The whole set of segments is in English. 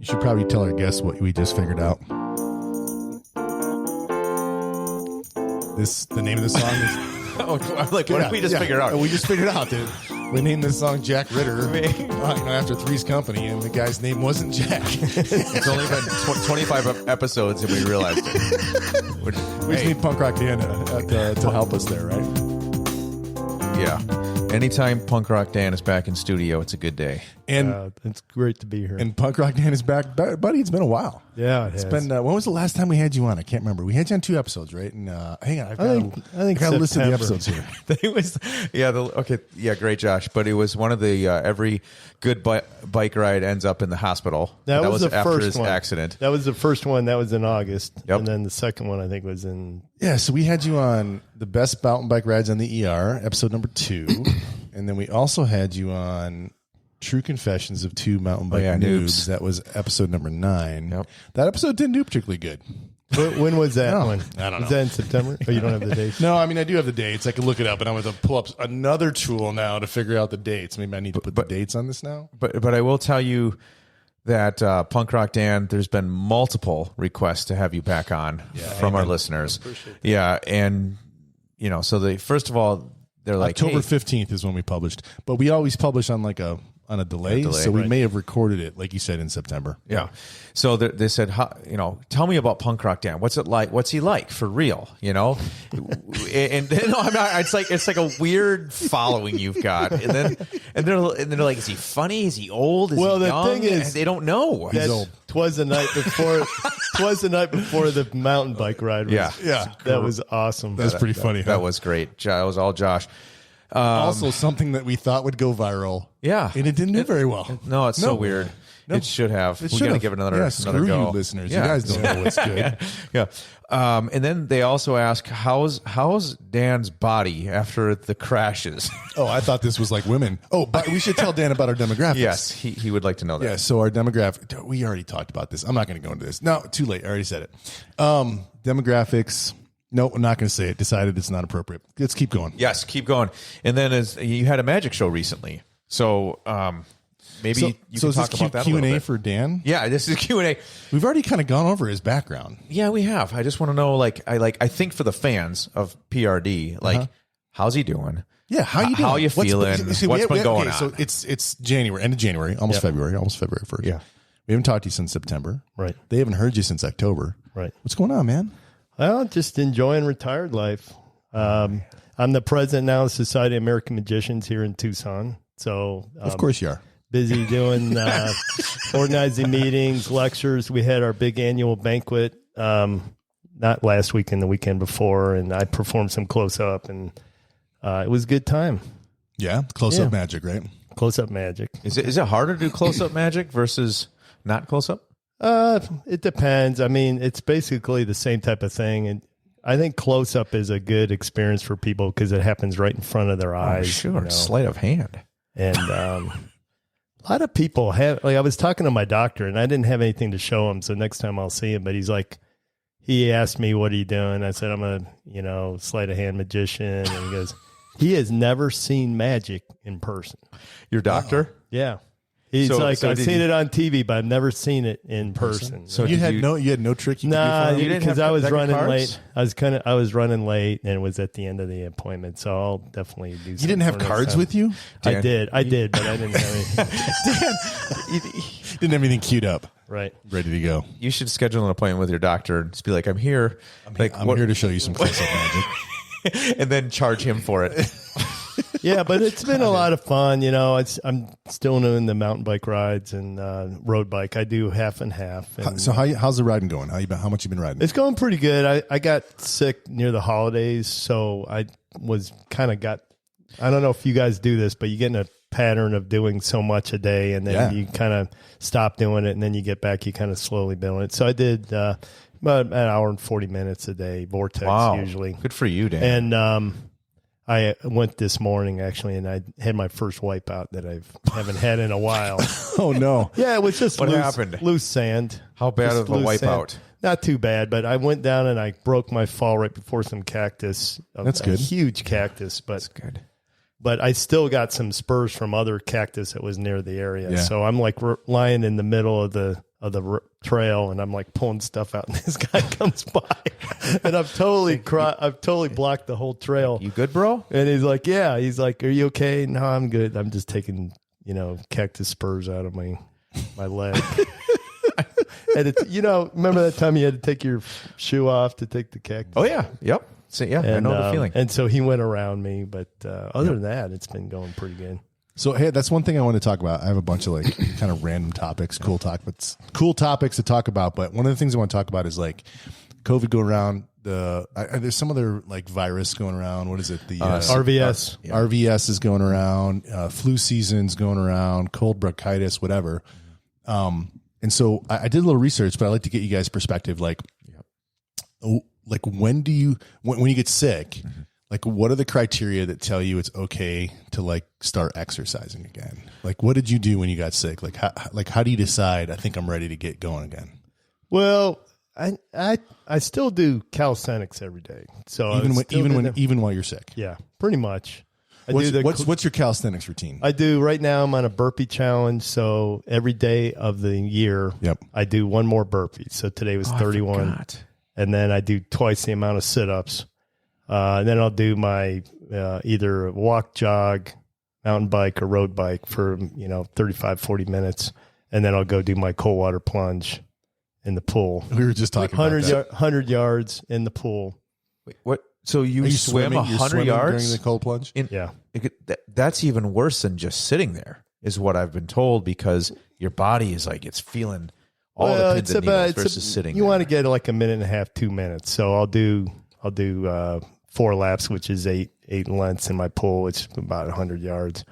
You should probably tell our guests what we just figured out. The name of the song is... I'm like, what did we just figure out? We just figured out, dude. We named this song Jack Ritter after Three's Company, and the guy's name wasn't Jack. It's only been 25 episodes, and we realized it. We just need Punk Rock Dan to help us there, right? Yeah. Anytime Punk Rock Dan is back in studio, it's a good day. And it's great to be here. And Punk Rock Dan is back. Buddy, it's been a while. Yeah, it's been. When was the last time we had you on? I can't remember. We had you on 2 episodes, right? And hang on, I think got a list of the episodes here. It was, great, Josh. But it was one of the every good bike ride ends up in the hospital. That was the after first his one. accident. That was the first one. That was in August. Yep. And then the second one, I think, was in... Yeah, so we had you on the best mountain bike rides on the ER, episode number 2. And then we also had you on True Confessions of 2 Mountain Bike Noobs. That was episode number 9. Yep. That episode didn't do particularly good. When was that one? I don't know. Was that in September? Oh, you don't have the dates? No, I mean, I do have the dates. I can look it up, and I'm going to pull up another tool now to figure out the dates. Maybe I need to put the dates on this now. But I will tell you that Punk Rock Dan, there's been multiple requests to have you back on from our listeners. Yeah, and, so first of all, they're like October 15th is when we published, but we always publish on a delay, so we may have recorded it, like you said, in September. Yeah. So they said, tell me about Punk Rock Dan. What's it like? What's he like for real? And no, I'm not. It's like a weird following you've got, and they're like, is he funny? Is he old? Is he young? Thing is, they don't know. He's old. Twas the night before. Twas the night before the mountain bike ride. That was awesome. That's pretty funny. That was great. That was all Josh. Also, something that we thought would go viral. Yeah. And it didn't do very well. No, it's so weird. No. It should have. We're going to give it another screw go. You listeners. You guys don't know what's good. Yeah. And then they also ask, how's Dan's body after the crashes? Oh, I thought this was like women. Oh, but we should tell Dan about our demographics. Yes, he would like to know that. Yeah, so our demographic, we already talked about this. I'm not going to go into this. No, too late. I already said it. Demographics. No, I'm not going to say it. Decided it's not appropriate. Let's keep going. Yes, keep going. And then you had a magic show recently. So maybe you can talk about that a little bit. Q&A for Dan? Yeah, this is Q&A. We've already kind of gone over his background. Yeah, we have. I just want to know, I think for the fans of PRD, how's he doing? Yeah, how you doing? How you feeling? What's been going on? So it's January, end of January, almost February 1st. Yeah. We haven't talked to you since September. Right. They haven't heard you since October. Right. What's going on, man? Well, just enjoying retired life. I'm the president now of the Society of American Magicians here in Tucson. So, of course you are. Busy doing organizing meetings, lectures. We had our big annual banquet not last weekend, the weekend before, and I performed some close-up, and it was a good time. Yeah, close-up magic, right? Close-up magic. Is it harder to do close-up magic versus not close-up? It depends. I mean, it's basically the same type of thing, and I think close-up is a good experience for people because it happens right in front of their eyes. Sure, sleight of hand. And a lot of people have, I was talking to my doctor, and I didn't have anything to show him, so next time I'll see him, but he asked me, what are you doing? I said, I'm a, sleight of hand magician, and he goes, he has never seen magic in person. Your doctor? Yeah. He's I've seen it on TV, but I've never seen it in person. So you had no trick you could do for him? Because I was running late. I was running late, and it was at the end of the appointment. So I'll definitely do something. You didn't have cards with you? Dan, I did, but I didn't have anything. Dan, didn't have anything queued up. Right. Ready to go. You should schedule an appointment with your doctor and just be like, I'm here. I'm here to show you some close-up magic. And then charge him for it. Yeah, but it's been a lot of fun. I'm still doing the mountain bike rides and road bike. I do half and half. And so how's the riding going? How much you been riding? It's going pretty good. I got sick near the holidays, so I was I don't know if you guys do this, but you get in a pattern of doing so much a day, and then you kind of stop doing it, and then you get back, you kind of slowly build it. So I did about an hour and 40 minutes a day, vortex usually. Good for you, Dan. And I went this morning, actually, and I had my first wipeout that I haven't had in a while. Oh, no. Yeah, it was just what happened? Loose sand. How bad of a wipeout? Not too bad, but I went down and I broke my fall right before some cactus. That's good. Huge cactus. But, that's good. But I still got some spurs from other cactus that was near the area. Yeah. So I'm lying in the middle of the of the trail, and I'm like pulling stuff out, and this guy comes by, and I've totally blocked the whole trail. You good, bro? And he's like, yeah. He's like, are you okay? No, I'm good. I'm just taking, cactus spurs out of my leg. And it's, remember that time you had to take your shoe off to take the cactus? Oh yeah, yep. So yeah, I know the feeling. And so he went around me, but other than that, it's been going pretty good. So hey, that's one thing I want to talk about. I have a bunch of like kind of random topics, cool topics to talk about. But one of the things I want to talk about is like COVID going around. There's some other like virus going around. What is it? The RVS. RVS is going around. Flu season's going around. Cold bronchitis, whatever. And so I did a little research, but I'd like to get you guys' perspective. Like, like when you get sick, like what are the criteria that tell you it's okay to like start exercising again? Like, what did you do when you got sick? Like, how do you decide? I think I'm ready to get going again. Well, I still do calisthenics every day. So even while you're sick. Yeah, pretty much. What's your calisthenics routine? I do right now. I'm on a burpee challenge. So every day of the year, I do one more burpee. So today was 31, and then I do twice the amount of sit-ups. And then I'll do my either walk, jog, mountain bike, or road bike for 35, 40 minutes, and then I'll go do my cold water plunge in the pool. We were just talking 100 yards in the pool. Wait, what? So you swim 100 yards during the cold plunge? That's even worse than just sitting there, is what I've been told, because your body is like, it's feeling all the pins and needles versus sitting. You want to get like a minute and a half, 2 minutes. So I'll do 4 laps, which is eight lengths in my pool. It's about 100 yards.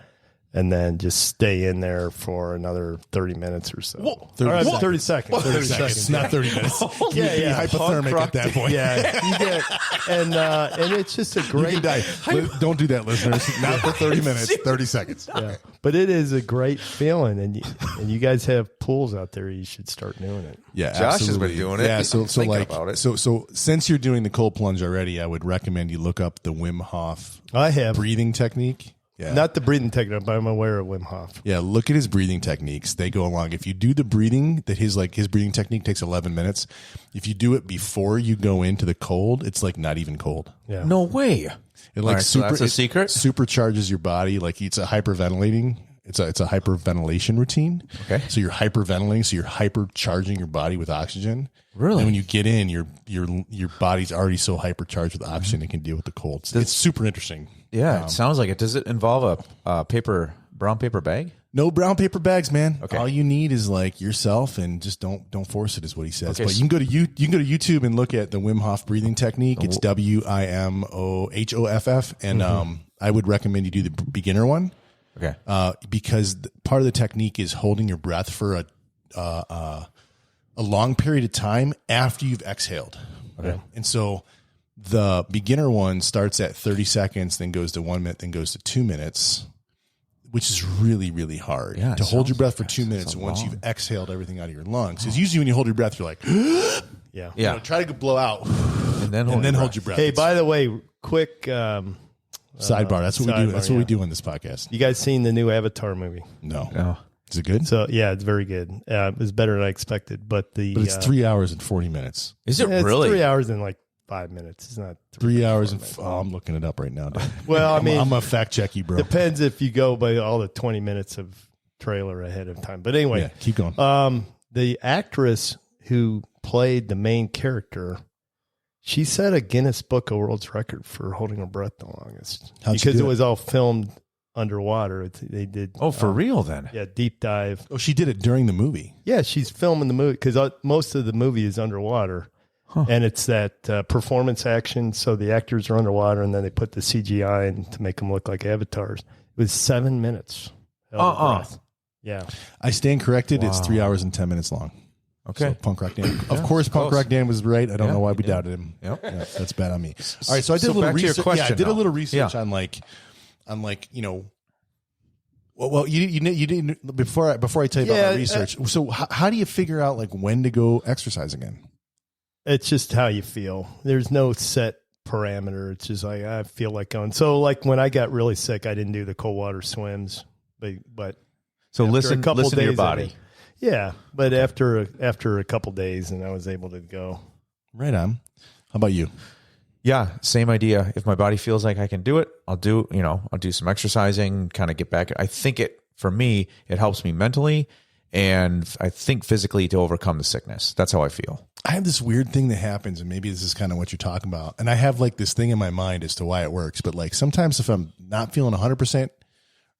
And then just stay in there for another 30 minutes or so. 30 seconds. 30 seconds. Not 30 minutes. Yeah. Hypothermic at that point. Yeah. You get, and it's just a great. You can die. Don't do that, listeners. Not for 30 minutes, 30 seconds. Yeah. But it is a great feeling. And you guys have pools out there. You should start doing it. Yeah, Josh has been doing it. Yeah, so since you're doing the cold plunge already, I would recommend you look up the Wim Hoff breathing technique. Yeah. Not the breathing technique, but I'm aware of Wim Hof. Yeah, look at his breathing techniques. They go along. If you do the breathing, his breathing technique takes 11 minutes. If you do it before you go into the cold, it's like not even cold. Yeah. No way. It like so that's a secret? Supercharges your body. Like it's a hyperventilating. It's a hyperventilation routine. Okay. So you're hyperventilating. So you're hypercharging your body with oxygen. Really? And when you get in, your body's already so hypercharged with oxygen it can deal with the cold. It's super interesting. Yeah, it sounds like it. Does it involve a brown paper bag? No brown paper bags, man. Okay. All you need is like yourself, and just don't force it, is what he says. Okay, but you can go to YouTube and look at the Wim Hof breathing technique. It's WIMOHOFF, and I would recommend you do the beginner one. Okay. Because part of the technique is holding your breath for a long period of time after you've exhaled. Okay. And so the beginner one starts at 30 seconds, then goes to 1 minute, then goes to 2 minutes, which is really, really hard to hold your breath for 2 minutes once you've exhaled everything out of your lungs. Because usually when you hold your breath, you're like, yeah. Try to blow out and then hold your breath. Hey, by the way, quick sidebar. That's what we do. That's what we do on this podcast. You guys seen the new Avatar movie? No. Is it good? So yeah, it's very good. It's better than I expected. But it's 3 hours and 40 minutes. Is it really? It's 3 hours and like 5 minutes. It's not 3 hours and I'm looking it up right now. Well, I mean, I'm a fact check you, bro. Depends if you go by all the 20 minutes of trailer ahead of time. But anyway, keep going. The actress who played the main character, she set a Guinness Book of World's Record for holding her breath the longest. Because it was all filmed underwater. They did. Oh, for real then? Yeah, deep dive. Oh, she did it during the movie. Yeah, she's filming the movie because most of the movie is underwater. And it's that performance action. So the actors are underwater and then they put the CGI in to make them look like avatars. It was 7 minutes. Yeah. I stand corrected. Wow. It's 3 hours and 10 minutes long. Okay. So Punk Rock Dan. Of course, Punk Rock Dan was right. I don't know why we doubted him. Yep. Yeah, that's bad on me. All right. So I did a little research. I did a little research on Well, you didn't before I tell you about my research. So how do you figure out like when to go exercise again? It's just how you feel. There's no set parameter. It's just like I feel like going. So like when I got really sick, I didn't do the cold water swims, but so listen to your body. Yeah, but after a couple days, and I was able to go. Right on. How about you? Yeah, same idea. If my body feels like I can do it, I'll do some exercising, kind of get back. I think for me, it helps me mentally, and I think physically to overcome the sickness. That's how I feel. I have this weird thing that happens, and maybe this is kind of what you're talking about. And I have like this thing in my mind as to why it works. But like sometimes if I'm not feeling 100%, or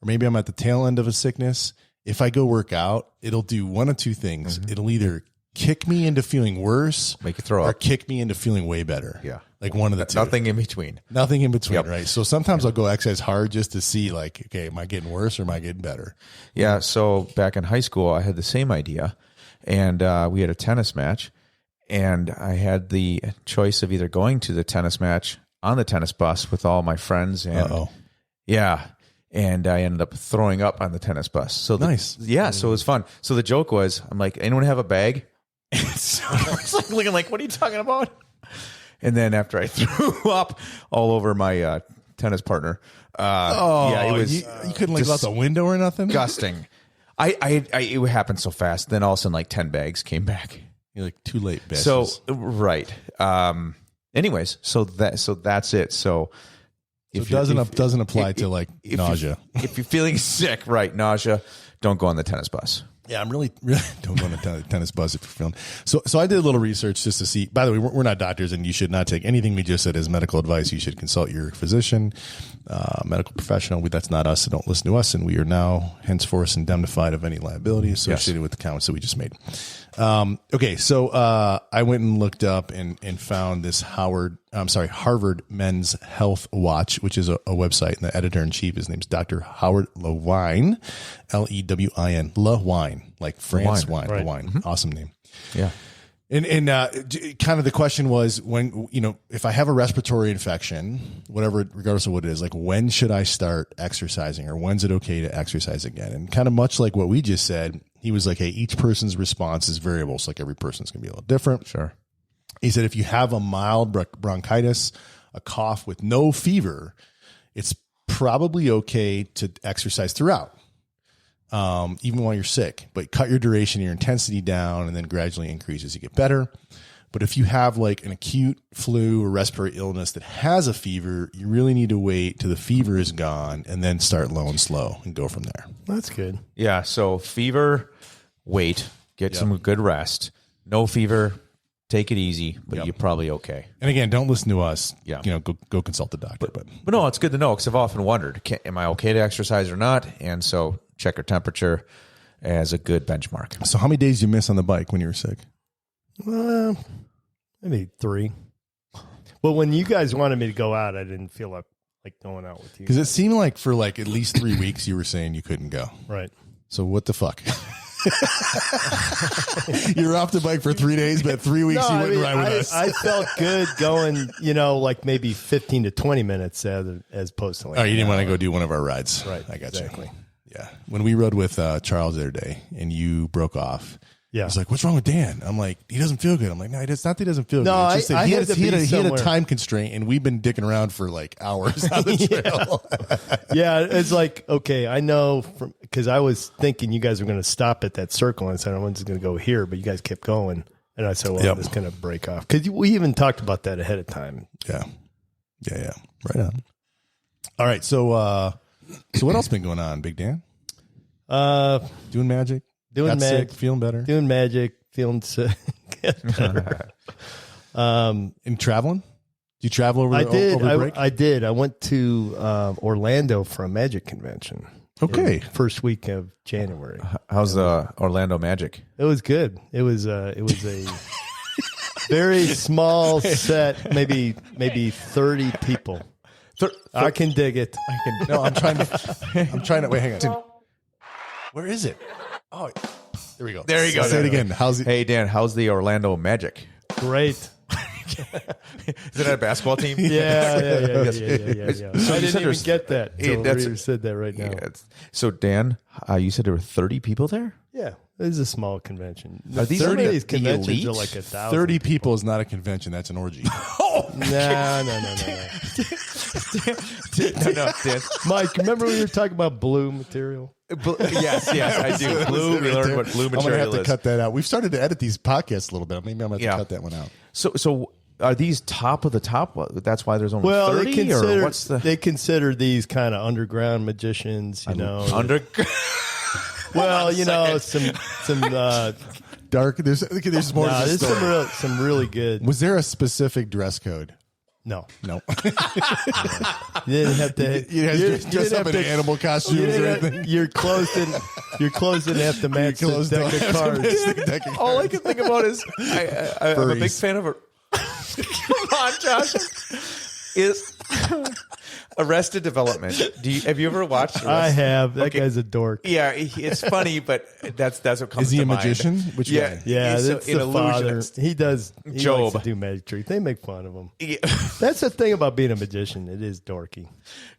maybe I'm at the tail end of a sickness, if I go work out, it'll do one of two things. Mm-hmm. It'll either kick me into feeling worse, make you throw up, or kick me into feeling way better. Yeah. Like one of the two. Nothing in between. Nothing in between, yep. Right? So sometimes I'll go exercise hard just to see like, okay, am I getting worse or am I getting better? Yeah. So back in high school, I had the same idea, and we had a tennis match, and I had the choice of either going to the tennis match on the tennis bus with all my friends. And yeah. And I ended up throwing up on the tennis bus. So nice. Yeah. So it was fun. So the joke was, I'm like, anyone have a bag? So I was like looking like, what are you talking about? And then after I threw up all over my tennis partner, it was you couldn't like out the window or nothing. Disgusting. It happened so fast. Then all of a sudden, like 10 bags came back. You're like too late, bitches. So right. Anyways, so that's it. So it doesn't apply to like nausea. If you're feeling sick, right? Nausea. Don't go on the tennis bus. Yeah, I'm really don't go on the tennis bus if you're feeling. So I did a little research just to see. By the way, we're not doctors, and you should not take anything we just said as medical advice. You should consult your physician, medical professional. That's not us, so don't listen to us. And we are now henceforth indemnified of any liability associated with the comments that we just made. Okay, so I went and looked up and found this Harvard Men's Health Watch, which is a website, and the editor-in-chief, his name's Dr. Howard Lewine, Lewin, Lewine, like France wine, right. Lewine. Mm-hmm. Awesome name. Yeah. And kind of the question was, when, if I have a respiratory infection, whatever, regardless of what it is, like when should I start exercising, or when's it okay to exercise again? And kind of much like what we just said, he was like, hey, each person's response is variable. So like every person's going to be a little different. Sure. He said, if you have a mild bronchitis, a cough with no fever, it's probably okay to exercise throughout. Even while you're sick, but cut your duration, your intensity down, and then gradually increase as you get better. But if you have like an acute flu or respiratory illness that has a fever, you really need to wait till the fever is gone and then start low and slow and go from there. That's good. Yeah. So fever, wait, get some good rest. No fever, take it easy, but you're probably okay. And again, don't listen to us. Yeah. Go consult the doctor. But no, it's good to know, because I've often wondered, am I okay to exercise or not? And so check your temperature as a good benchmark. So how many days did you miss on the bike when you were sick? Maybe 3. But when you guys wanted me to go out, I didn't feel like going out with you. Because it seemed like for like at least 3 weeks you were saying you couldn't go. Right. So what the fuck? You're off the bike for 3 days, but 3 weeks you wouldn't ride with us. I felt good going, like maybe 15 to 20 minutes as opposed to like. Oh, you didn't want to go do one of our rides. Right. I got exactly. you. Yeah. When we rode with Charles the other day and you broke off. Yeah. He's like, what's wrong with Dan? I'm like, he doesn't feel good. I'm like, no, it's not that he doesn't feel good. No, it's just that he had a somewhere. time constraint, and we've been dicking around for like hours on the trail. Yeah, it's like, okay, I know, because I was thinking you guys were going to stop at that circle, and I said, I'm just going to go here, but you guys kept going. And I said, well, I'm just going to break off. Because we even talked about that ahead of time. Yeah. Right on. All right, so what else been going on, Big Dan? Doing magic? Doing magic, feeling better. Doing magic, feeling sick. And traveling? Did you travel over the break? I did. I went to Orlando for a magic convention. Okay, first week of January. How's the Orlando Magic? It was good. It was a very small set, maybe 30 people. I can dig it. I'm trying to. Wait, hang on. Where is it? Oh, there we go. There you go. Say it again. Hey, Dan, how's the Orlando Magic? Great. Is it a basketball team? Yeah. So I didn't even get that until you said that right now. Yeah, so, Dan, you said there were 30 people there? Yeah, it's a small convention. Are these Some of 30 these conventions elite? are like 1,000. 30 people is not a convention. That's an orgy. Oh, No. no, Dan. Mike, remember when you were talking about blue material? Yes, I do. Blue. We learned what blue I'm going to material have to is. cut that out. We've started to edit these podcasts a little bit. Maybe I'm going to have to cut that one out. So are these top of the top? That's why there's only 30? They consider these kind of underground magicians, you know. Well, you know, some Dark. There's more. no, to the there's story. some really good. Was there a specific dress code? No. No. You didn't have to. You guys dress up in animal costumes or anything? Your clothes didn't have to match the deck of cards. All I can think about is I'm a big fan of come on, Josh. Is Arrested Development. Have you ever watched Arrested? I have. That guy's a dork. Yeah, it's funny, but that's what comes Is he to a mind. magician? Which guy? Yeah, He's that's an the father. illusionist. He likes Job. to do magic tricks. They make fun of him. Yeah. That's the thing about being a magician. It is dorky.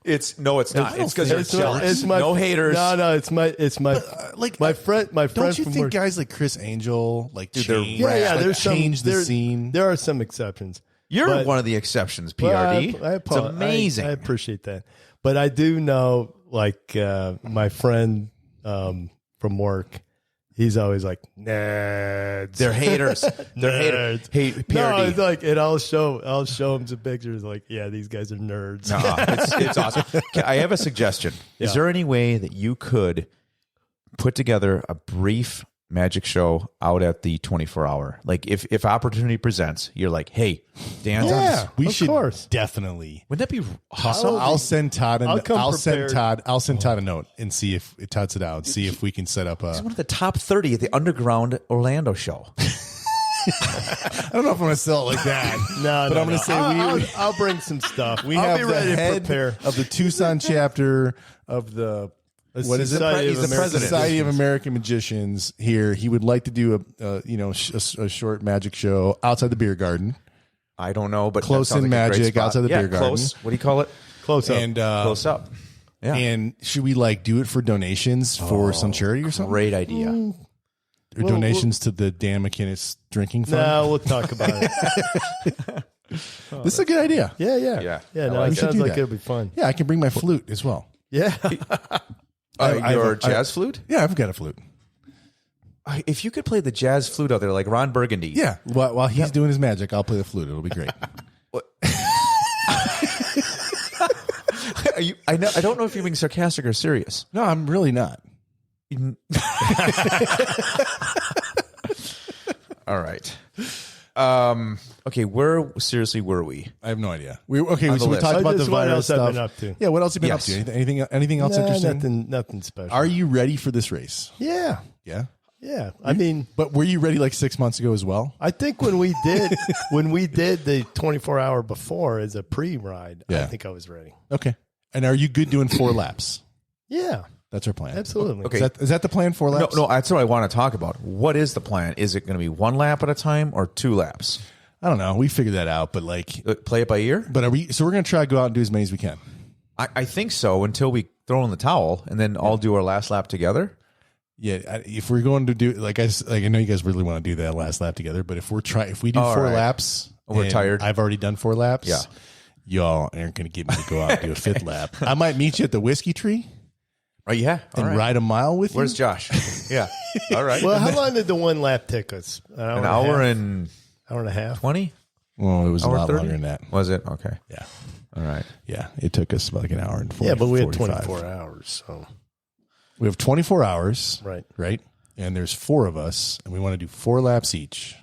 It's not. It's because you're It's jealous. my- No haters. No. It's my like my friend. Don't you from think work. guys like Chris Angel like Dude, they're change, rad. Yeah, like, there's change the there- scene? There are some exceptions. You're But- one of the exceptions, Well, PRD. it's amazing. I appreciate that. But I do know, like, my friend from work, he's always like, nerds. They're haters. They're haters. Hey, PRD. No, it's like, and I'll show him some pictures. Like, yeah, these guys are nerds. It's awesome. I have a suggestion. Is there any way that you could put together a brief magic show out at the 24-hour? Like, if opportunity presents, you're like, hey, Dan's on this. we of should course. definitely. Wouldn't that be awesome? I'll send Todd. I'll send Todd a note and see if it Todd's it out. See if we can set up a. It's one of the top 30 at the Underground Orlando show. I don't know if I'm going to sell it like that. No, but I'm going to say I'll bring some stuff. we I'll have be the ready to head prepare. of the Tucson chapter of the. What is it? Society of He's the American Society of Magicians. American Magicians here. He would like to do a short magic show outside the beer garden. I don't know, but Close that sounds in like a great magic spot. outside the beer garden. Close. What do you call it? Close up. And Close up. Yeah. And should we like do it for donations for some charity or something? Great idea. Or donations to the Dan MacInnis drinking fund? No, we'll talk about it. This is a good idea. Yeah. Yeah. No, We it should sounds do like that. it'll be fun. Yeah, I can bring my flute as well. Yeah. Your jazz flute? Yeah, I've got a flute. If you could play the jazz flute out there like Ron Burgundy. Yeah, while he's doing his magic, I'll play the flute. It'll be great. I don't know if you're being sarcastic or serious. No, I'm really not. All right. Okay, where seriously were we? I have no idea. So we list. talked about the Just what virus else I've stuff. been up to. Yeah, what else have you been Yes. up to? Anything else interesting? Nothing special. Are you ready for this race? Yeah. Yeah. Yeah. I mean, But were you ready like 6 months ago as well? I think when we did the 24-hour before as a pre-ride, I Yeah. think I was ready. Okay. And are you good doing 4 laps? Yeah. That's our plan. Absolutely. Okay. Is that the plan? 4 laps? No, that's what I want to talk about. What is the plan? Is it going to be 1 lap at a time or 2 laps? I don't know. We figured that out, but like, Play it by ear? but are we? So we're gonna try to go out and do as many as we can. I think so until we throw in the towel and then all do our last lap together. Yeah, if we're going to do like I know you guys really want to do that last lap together, but if we do All 4 right. laps, We're and tired. I've already done 4 laps. Yeah. Y'all aren't going to get me to go out and do a 5th lap. I might meet you at the whiskey tree Oh, yeah. All and right. ride a mile with Where's you. Josh? Yeah. All right. Well, how long did the 1 lap take us? An hour and and hour and a half. 20? Well, it was a Hour lot 30? longer than that. Was it? Okay. Yeah, All right. yeah. It took us about like an hour and 40. Yeah, but we had 45. 24 hours. So We have 24 hours. right. Right. And there's 4 of us, and we want to do 4 laps each.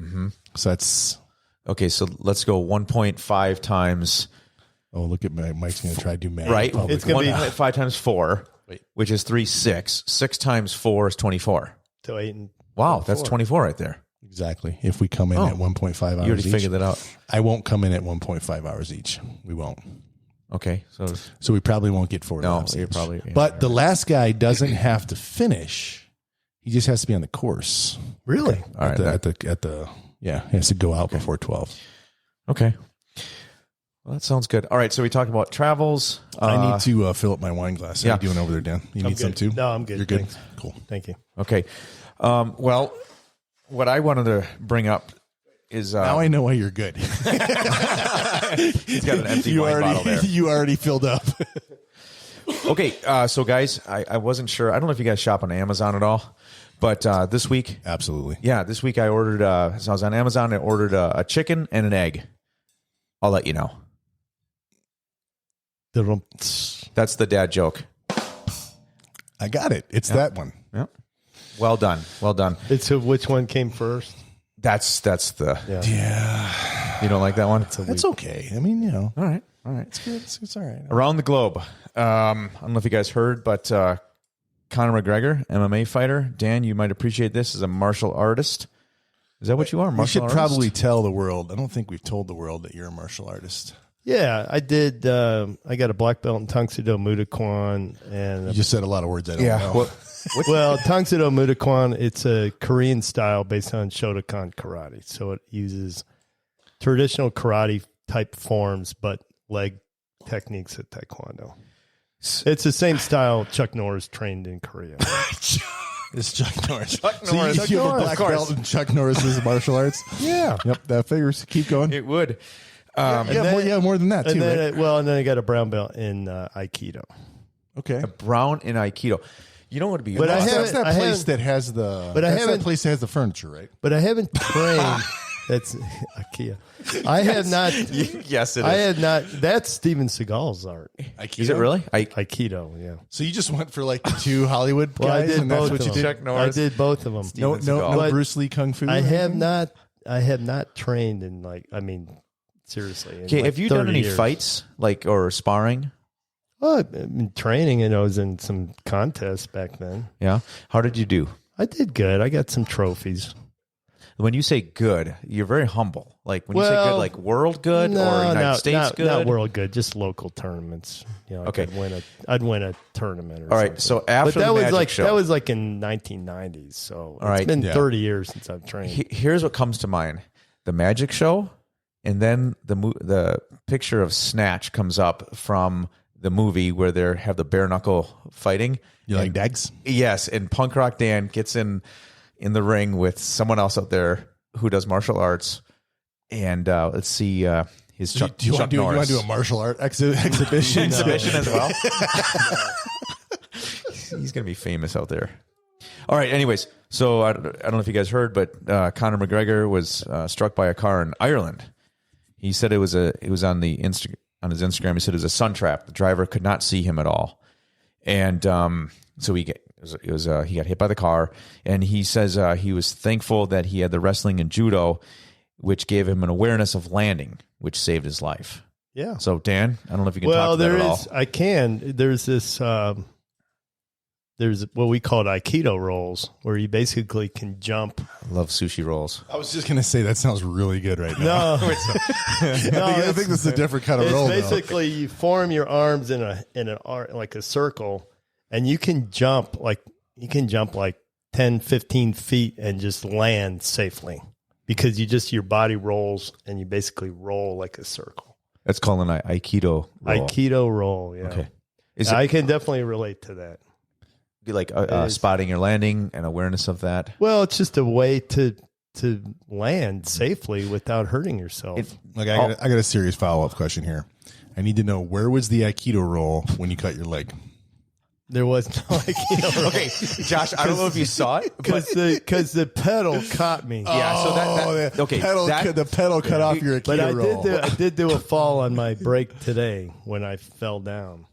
Mm-hmm. So that's. Okay, so let's go 1.5 times. Oh, look at Mike's going to try to do math. Right. Public. It's gonna be- 1.5 times 4, which is 3, 6. 6 times 4 is 24. To 8 and Wow, that's 24 right there. Exactly. If we come in at 1.5 hours You already each. figured that out. I won't come in at 1.5 hours each. We won't. Okay, So we probably won't get 4 No, laps you're each. probably- yeah, but the last guy doesn't have to finish. He just has to be on the course. really? all right. At the he has to go out before 12. Okay. Well, that sounds good. All right, so we talked about travels. I need to fill up my wine glass. How yeah. you doing over there, Dan? You need some too? No, I'm good. You're good? Thanks. Cool. Thank you. Okay. Well, what I wanted to bring up is... now I know why you're good. He's got an empty wine bottle there. You already filled up. Okay, so guys, I wasn't sure. I don't know if you guys shop on Amazon at all, but this week... Absolutely. Yeah, this week I ordered... so I was on Amazon. I ordered a chicken and an egg. I'll let you know. That's the dad joke. I got it. It's that one. Yep. Well done. Well done. It's which one came first? That's the... Yeah. You don't like that one? It's okay. I mean, All right. it's good. It's all right. Around the globe. I don't know if you guys heard, but Conor McGregor, MMA fighter. Dan, you might appreciate this as a martial artist. Is that what you are? We should probably tell the world. I don't think we've told the world that you're a martial artist. Yeah, I did. I got a black belt in Tang Soo Do Mudakwon, and You just said a lot of words I don't know. well, Tang Soo Do Mudakwon, it's a Korean style based on Shotokan karate. So it uses traditional karate type forms, but leg techniques at Taekwondo. It's the same style Chuck Norris trained in Korea. It's Chuck Norris. Chuck Norris. So you have a black belt in Chuck Norris's martial arts? Yeah. Yep, that figures. Keep going. It would. More than that, too, And then, right? and then I got a brown belt in Aikido. Okay. A brown in Aikido. You know what would be... But That's that place that has the... But that's that place that has the furniture, right? But I haven't trained. That's IKEA. I have not. Yes, it is. I had not. That's Steven Seagal's art. Aikido? Is it really? Aikido, yeah. So you just went for like the two Hollywood Well, I guys, did and that's both what of you them. did? Chuck Norris. I did both of them. No Seagal. Bruce Lee Kung Fu? I have not. I have not trained in seriously. Okay, have you done any fights, or sparring? Well, I've been training, and I was in some contests back then. Yeah. How did you do? I did good. I got some trophies. When you say good, you're very humble. Like when you say good, like world good or United States good? Not world good, just local tournaments. Okay. I'd win a tournament or All something. right, so after that the was magic show. That was like in 1990s, so All right, it's been 30 years since I've trained. Here's what comes to mind. The magic show, and then the picture of Snatch comes up from the movie where they have the bare knuckle fighting. You like Dags? Yes, and Punk Rock Dan gets in the ring with someone else out there who does martial arts, and let's see his Chuck Do you want Norris. to do a martial art exhibition? Exhibition as well? He's going to be famous out there. All right, anyways, so I don't know if you guys heard, but Conor McGregor was struck by a car in Ireland. He said it was on his Instagram. He said it was a sun trap. The driver could not see him at all, and so he got hit by the car. And he says he was thankful that he had the wrestling and judo, which gave him an awareness of landing, which saved his life. Yeah. So Dan, I don't know if you can talk to that at all. I can. There's this. There's what we call Aikido rolls, where you basically can jump. I love sushi rolls. I was just going to say that sounds really good right now. No, I think this is a different kind of roll. Basically, you form your arms in like a circle, and you can jump like 10, 15 feet and just land safely because your body rolls and you basically roll like a circle. That's called an Aikido roll. Aikido roll, yeah. Okay. I can definitely relate to that. Be like spotting your landing and awareness of that. Well, it's just a way to land safely without hurting yourself. I got a serious follow-up question here. I need to know, where was the Aikido roll when you cut your leg? There was no Aikido roll. Okay, Josh, I don't know if you saw it, because the pedal caught me. Yeah, so the pedal cut off your Aikido roll. But I did do a fall on my break today when I fell down.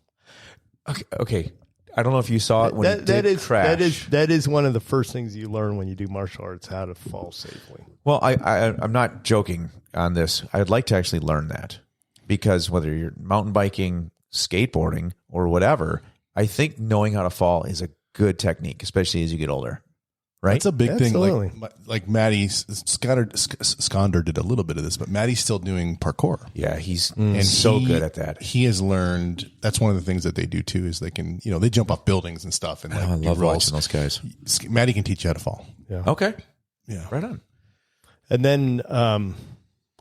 Okay. I don't know if you saw it when you did crash. That is one of the first things you learn when you do martial arts, how to fall safely. Well, I'm not joking on this. I'd like to actually learn that, because whether you're mountain biking, skateboarding, or whatever, I think knowing how to fall is a good technique, especially as you get older. Right? That's a big Absolutely. thing. Like Maddie Skonder did a little bit of this, but Maddie's still doing parkour. Yeah, he's so good at that. He has learned. That's one of the things that they do too. Is they can, they jump off buildings and stuff. And I love watching those guys. Maddie can teach you how to fall. Yeah. Okay. Yeah. Right on. And then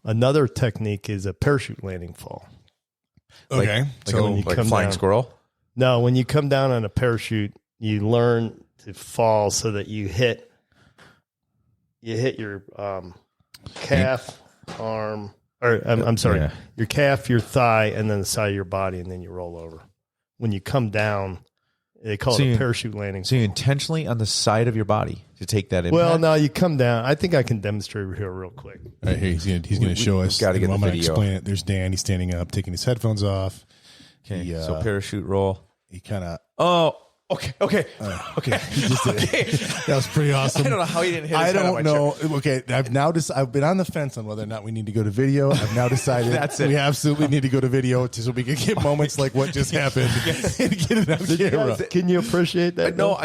another technique is a parachute landing fall. Okay. So when you like come flying down. squirrel. No, when you come down on a parachute, you learn to fall so that you hit your calf, arm, or I'm sorry, your calf, your thigh, and then the side of your body, and then you roll over. When you come down, they call it a parachute landing. So you intentionally on the side of your body to take that impact? Well, no, you come down. I think I can demonstrate here real quick. All right, here he's gonna show us. Gotta get the I'm gonna video. explain it. There's Dan. He's standing up, taking his headphones off. Okay, so parachute roll. He kind of. Oh, okay. He just did it. That was pretty awesome. I don't know how he didn't hit his I head on my don't know. Okay, I've been on the fence on whether or not we need to go to video. I've now decided That's it. we absolutely need to go to video so we can get moments like what just happened and get it on camera. Can you appreciate that? No,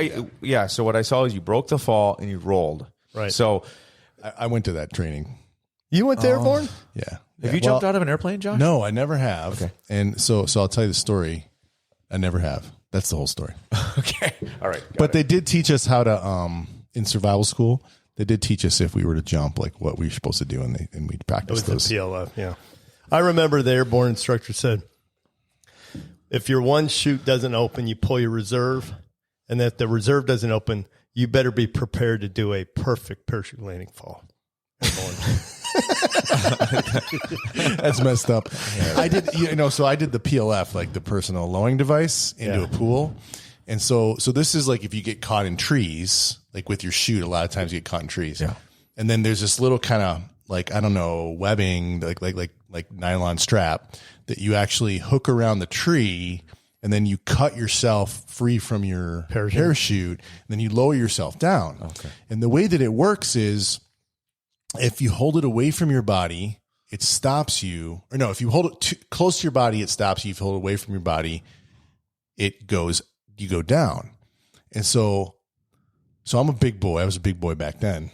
So what I saw is you broke the fall and you rolled. Right. So I went to that training. You went to airborne? Yeah. have you jumped out of an airplane, Josh? No, I never have. Okay. And so I'll tell you the story. I never have. That's the whole story. Okay. All right. But they did teach us how to in survival school. They did teach us if we were to jump, like what we were supposed to do, and we'd It practice was those. the PLF, yeah. I remember the airborne instructor said, if your one chute doesn't open, you pull your reserve, and if the reserve doesn't open, you better be prepared to do a perfect parachute landing fall. That's messed up. I did, so I did the PLF, like the personal lowering device, into a pool. And so this is like if you get caught in trees, like with your chute, a lot of times you get caught in trees. Yeah. And then there's this little kind of like, I don't know, webbing, like nylon strap that you actually hook around the tree, and then you cut yourself free from your parachute, and then you lower yourself down. Okay. And the way that it works is if you hold it away from your body, it stops you. Or no, if you hold it too close to your body, it stops you. If you hold it away from your body, you go down. And so I'm a big boy. I was a big boy back then.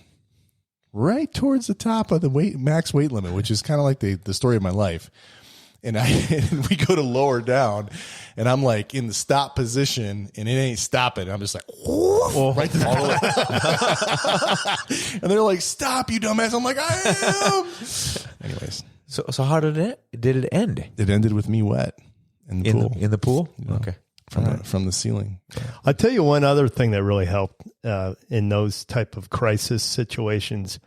Right towards the top of the max weight limit, which is kind of like the story of my life. And we go to lower down, and I'm like in the stop position, and it ain't stopping. I'm just like, right to the and they're like, "Stop, you dumbass!" I'm like, "I am." Anyways, so how did it end? it ended with me wet in the pool. In the pool? Yeah. Okay. From the ceiling. I'll tell you one other thing that really helped in those type of crisis situations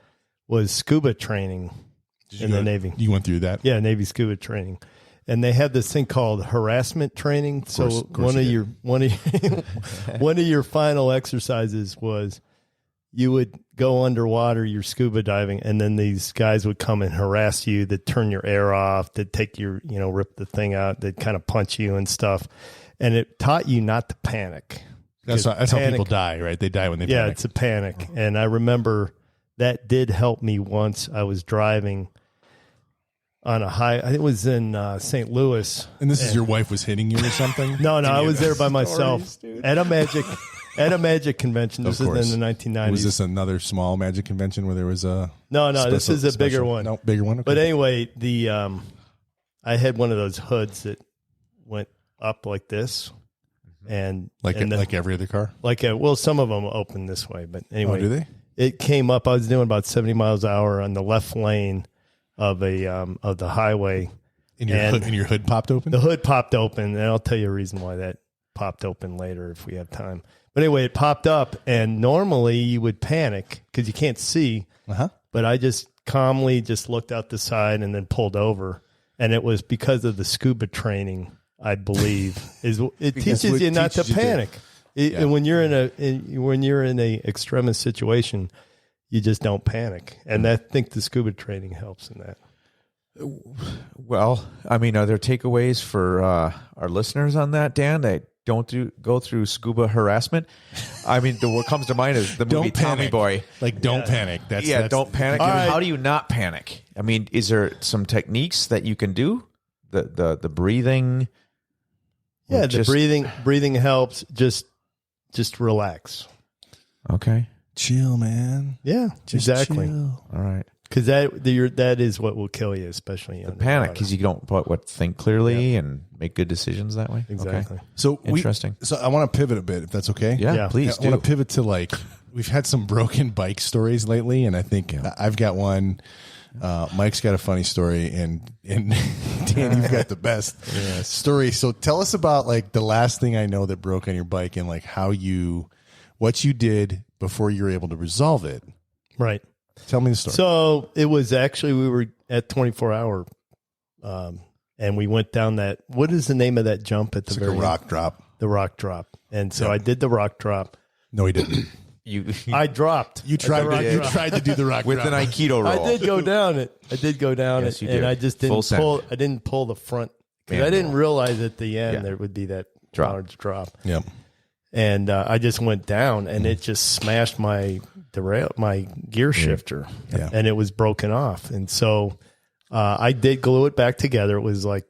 was scuba training in the Navy. You went through that? Yeah, Navy scuba training. And they had this thing called harassment training. So one of your final exercises was you would go underwater, you're scuba diving, and then these guys would come and harass you, they'd turn your air off, they'd take your, rip the thing out, they'd kind of punch you and stuff. And it taught you not to panic. That's how people die, right? They die when they panic. Yeah, it's a panic. And I remember that did help me once. I was driving on a high, I think it was in St. Louis. And this is your wife was hitting you or something? No, I was there by myself at a magic convention. This is in the 1990s. Was this another small magic convention where there was a... No, this is a bigger one. No, bigger one? Okay. But anyway, I had one of those hoods that went up like this. And like every other car? Some of them open this way. But anyway. Oh, do they? It came up. I was doing about 70 miles an hour on the left lane of the highway. And your hood popped open? The hood popped open, and I'll tell you a reason why that popped open later if we have time. But anyway, it popped up, and normally you would panic because you can't see. Uh-huh. But I just calmly just looked out the side and then pulled over, and it was because of the scuba training, I believe. It teaches you not to panic. And when you're in a extremist situation, you just don't panic. And I think the scuba training helps in that. Well, I mean, are there takeaways for our listeners on that, Dan? They don't go through scuba harassment. I mean, what comes to mind is the movie Tommy Boy. Like, don't panic. That's don't panic. Right. How do you not panic? I mean, is there some techniques that you can do? The breathing. Yeah, the breathing helps. Just relax. Okay. Chill, man. Yeah, Just exactly. chill. All right. Because that is what will kill you, especially The panic, because you don't think clearly and make good decisions that way. Exactly. Okay. So interesting. So I want to pivot a bit, if that's okay. Yeah, please I want to pivot to we've had some broken bike stories lately, and I think I've got one Mike's got a funny story, and Dan, you've got the best story. So tell us about like the last thing I know that broke on your bike, and like what you did before you were able to resolve it. Right. Tell me the story. So it was actually, we were at 24 Hour, and we went down that, what is the name of that jump at the it's very like a rock drop. The rock drop. And so I did the rock drop. No, he didn't. I dropped. You tried to do the rock with drop. an Aikido roll. I did go down it. Yes, you did. And I just didn't pull the front. Because I didn't realize at the end there would be that large drop. Yep. And I just went down, and it just smashed my gear shifter, and it was broken off. And so I did glue it back together. It was like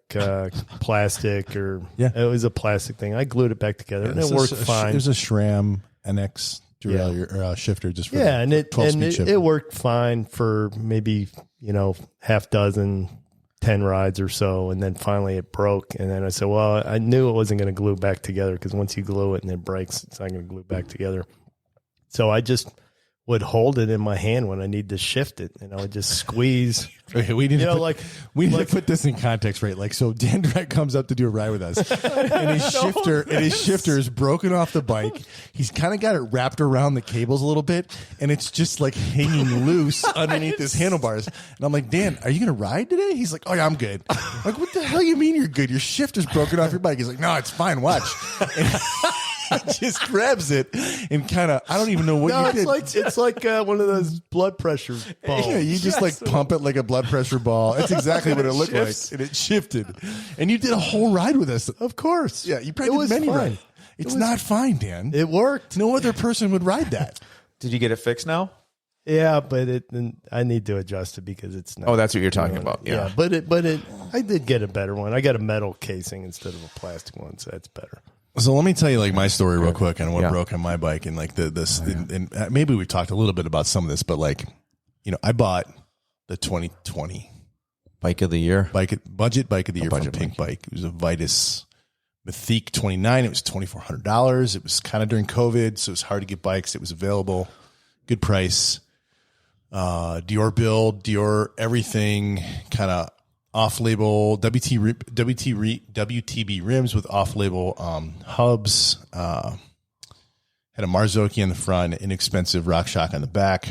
plastic, or it was a plastic thing. I glued it back together, and it worked fine. There's a SRAM NX derailleur shifter just for and it 12-speed shifter. It worked fine for maybe half dozen. 10 rides or so, and then finally it broke, and then I said, well, I knew it wasn't going to glue back together, because once you glue it and it breaks, it's not going to glue back together. So I just would hold it in my hand when I need to shift it, and I would just squeeze. Okay, we need to put this in context, right? Like, so Dan Drake comes up to do a ride with us, and his shifter is broken off the bike. He's kind of got it wrapped around the cables a little bit, and it's just like hanging loose underneath his handlebars. And I'm like, Dan, are you going to ride today? He's like, oh yeah, I'm good. I'm like, what the hell you mean you're good? Your shifter's broken off your bike. He's like, no, it's fine. Watch. And just grabs it and kind of, I don't even know what you did. It's like one of those blood pressure balls. Yeah, you just like pump it like a blood pressure ball. That's exactly what it looked like. And it shifted. And you did a whole ride with us. Of course. Yeah, you probably did many rides. It's not fine, Dan. It worked. No other person would ride that. Did you get it fixed now? Yeah, but I need to adjust it because it's not. Oh, that's what you're talking about. Yeah. But I did get a better one. I got a metal casing instead of a plastic one, so that's better. So let me tell you like my story real quick on what broke on my bike, and like and maybe we talked a little bit about some of this, but like, I bought the 2020 bike of the year, budget bike of the year from Pink Bike. It was a Vitus Mythique 29. It was $2,400. It was kind of during COVID, so it was hard to get bikes. It was available, good price. Dior build, Dior everything, kind of off-label WTB rims with off-label hubs. Had a Marzocchi on the front, inexpensive RockShox on the back.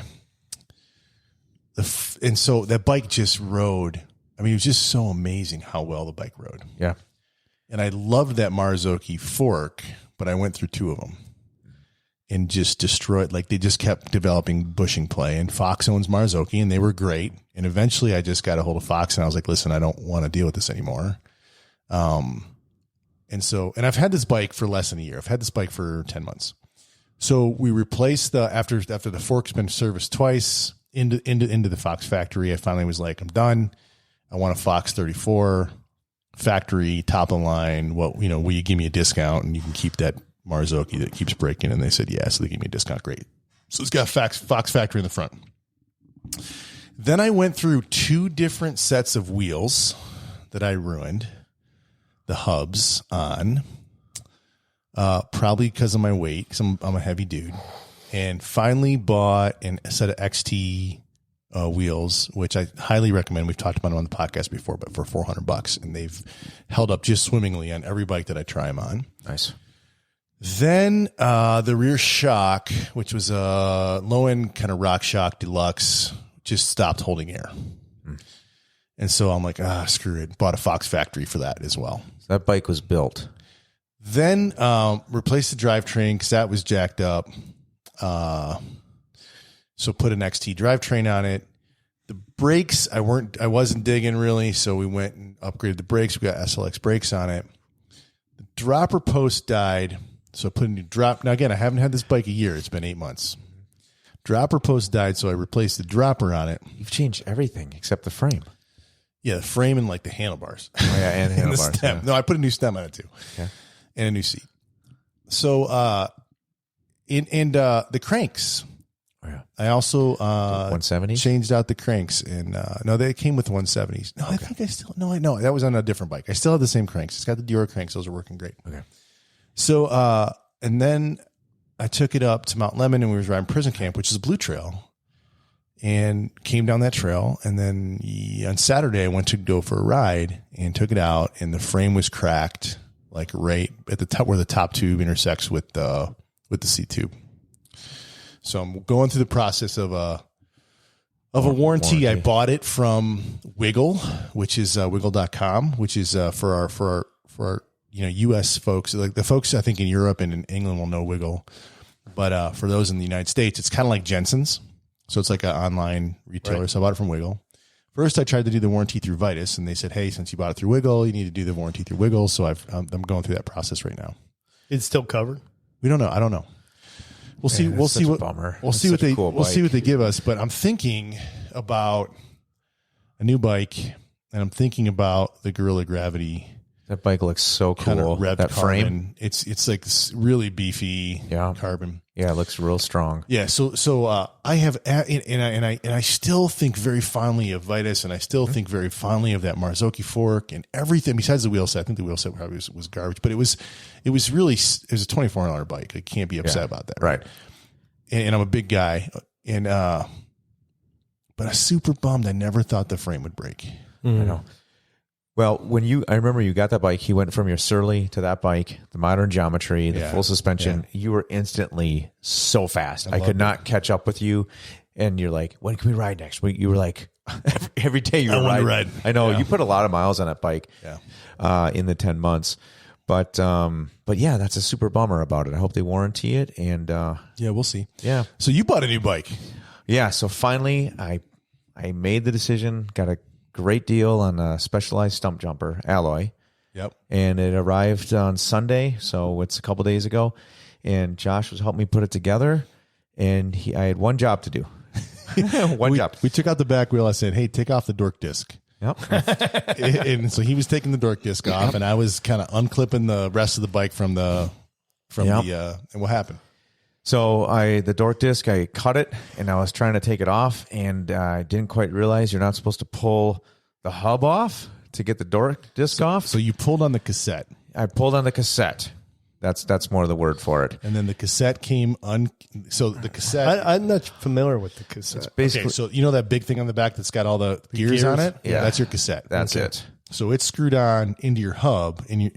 And so that bike just rode. I mean, it was just so amazing how well the bike rode. Yeah. And I loved that Marzocchi fork, but I went through two of them and just destroyed. Like, they just kept developing bushing play, and Fox owns Marzocchi, and they were great. And eventually I just got a hold of Fox, and I was like, listen, I don't want to deal with this anymore. And I've had this bike for less than a year. I've had this bike for 10 months. So we replaced after the fork's been serviced twice into the Fox factory. I finally was like, I'm done. I want a Fox 34 factory, top of the line. Will you give me a discount, and you can keep that Marzocchi that keeps breaking? And they said, yeah. So they gave me a discount. Great. So it's got Fox factory in the front. Then I went through two different sets of wheels that I ruined the hubs on, probably because of my weight, because I'm a heavy dude, and finally bought a set of XT wheels, which I highly recommend. We've talked about them on the podcast before, but for $400, and they've held up just swimmingly on every bike that I try them on. Nice. Then the rear shock, which was a low-end kind of RockShox Deluxe, just stopped holding air. And so I'm like, screw it. Bought a Fox factory for that as well. So that bike was built. Then replaced the drivetrain because that was jacked up. So put an XT drivetrain on it. The brakes, I wasn't digging really, so we went and upgraded the brakes. We got SLX brakes on it. The dropper post died, so I put a new drop. Now again, I haven't had this bike a year. It's been 8 months. Dropper post died, so I replaced the dropper on it. You've changed everything except the frame. Yeah, the frame and like the handlebars. Oh yeah, and handlebars. And the stem. Yeah. No, I put a new stem on it too. Okay. And a new seat. So the cranks. Oh, yeah. I also 170s? changed out the cranks, and no, they came with 170s. No, okay. I think I still I know that was on a different bike. I still have the same cranks. It's got the Dior cranks. Those are working great. Okay. So and then I took it up to Mount Lemmon, and we was riding Prison Camp, which is a blue trail. and came down that trail. And then on Saturday, I went to go for a ride and took it out, and the frame was cracked, like right at the top where the top tube intersects with the seat tube. So I'm going through the process of a warranty. I bought it from Wiggle, which is wiggle.com, which is for our U.S. folks, like the folks I think in Europe and in England will know Wiggle, but for those in the United States, it's kind of like Jensen's. So it's like an online retailer. Right. So I bought it from Wiggle. First, I tried to do the warranty through Vitus, and they said, "Hey, since you bought it through Wiggle, you need to do the warranty through Wiggle." So I'm going through that process right now. It's still covered? We don't know. I don't know. We'll see. We'll see what they give us. But I'm thinking about a new bike, and I'm thinking about the Guerilla Gravity. That bike looks so cool. Kind of that carbon. Frame, it's like really beefy carbon. Yeah, it looks real strong. Yeah, so I have, and I still think very fondly of Vitus, and I still think very fondly of that Marzocchi fork and everything besides the wheel set. I think the wheel set probably was garbage, but it was a $2,400 bike. I can't be upset about that, right? And I'm a big guy, and but I'm super bummed. I never thought the frame would break. I know. Well, I remember you got that bike, you went from your Surly to that bike, the modern geometry, the full suspension. Yeah. You were instantly so fast. I could not catch up with you. And you're like, when can we ride next week? You were like, every day you were riding. I know. Yeah. You put a lot of miles on that bike in the 10 months. But yeah, that's a super bummer about it. I hope they warranty it. And yeah, we'll see. Yeah. So you bought a new bike. Yeah. So finally, I made the decision, got a great deal on a Specialized Stumpjumper alloy. Yep. And it arrived on Sunday, so it's a couple days ago. And Josh was helping me put it together, and I had one job to do. Job. We took out the back wheel. I said, "Hey, take off the dork disc." Yep. And so he was taking the dork disc off, and I was kind of unclipping the rest of the bike from the and what happened? So the dork disc, I cut it, and I was trying to take it off, and I didn't quite realize you're not supposed to pull the hub off to get the dork disc off. So you pulled on the cassette. I pulled on the cassette. That's more the word for it. And then the cassette came so the cassette. I'm not familiar with the cassette. Basically, so you know that big thing on the back that's got all the gears on it? Yeah. That's your cassette. That's it. So it's screwed on into your hub, and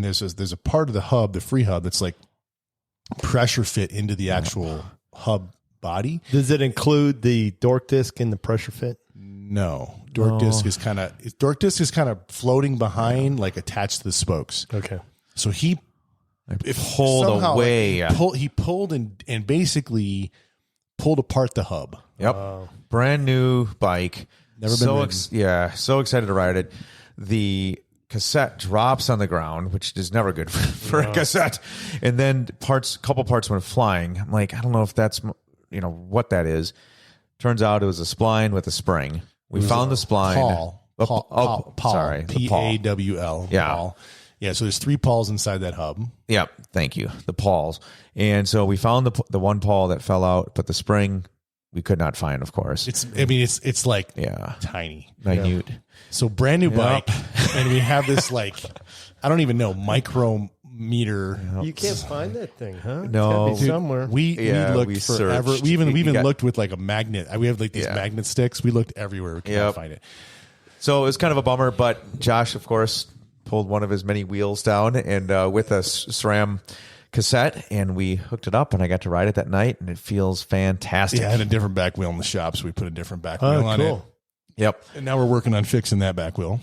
there's a part of the hub, the free hub, that's like pressure fit into the actual hub body. Does it include the dork disc and the pressure fit? No. Dork disc is kind of floating behind, like attached to the spokes. Okay. So he pulled away. He pulled and basically pulled apart the hub. Yep. Brand new bike. Never been ridden. So excited to ride it. The cassette drops on the ground, which is never good for a cassette. And then couple parts went flying. I'm like, I don't know if that's, what that is. Turns out it was a spline with a spring. We found the spline. Pawl. Sorry. Pawl. Yeah. Pawl. Yeah. So there's 3 pawls inside that hub. Yeah. Thank you. The pawls. And so we found the one pawl that fell out, but the spring we could not find, of course. It's like tiny. Minute. Yeah. So brand new bike. And we have this I don't even know, micrometer. You can't find that thing, huh? No. It's gotta be somewhere. We looked forever. Searched. We even looked with like a magnet. We have like these magnet sticks. We looked everywhere. We couldn't find it. So it was kind of a bummer, but Josh, of course, pulled one of his many wheels down and with a SRAM cassette, and we hooked it up, and I got to ride it that night, and it feels fantastic. Yeah, I had a different back wheel in the shop, so we put a different back wheel on it. Yep. And now we're working on fixing that back wheel.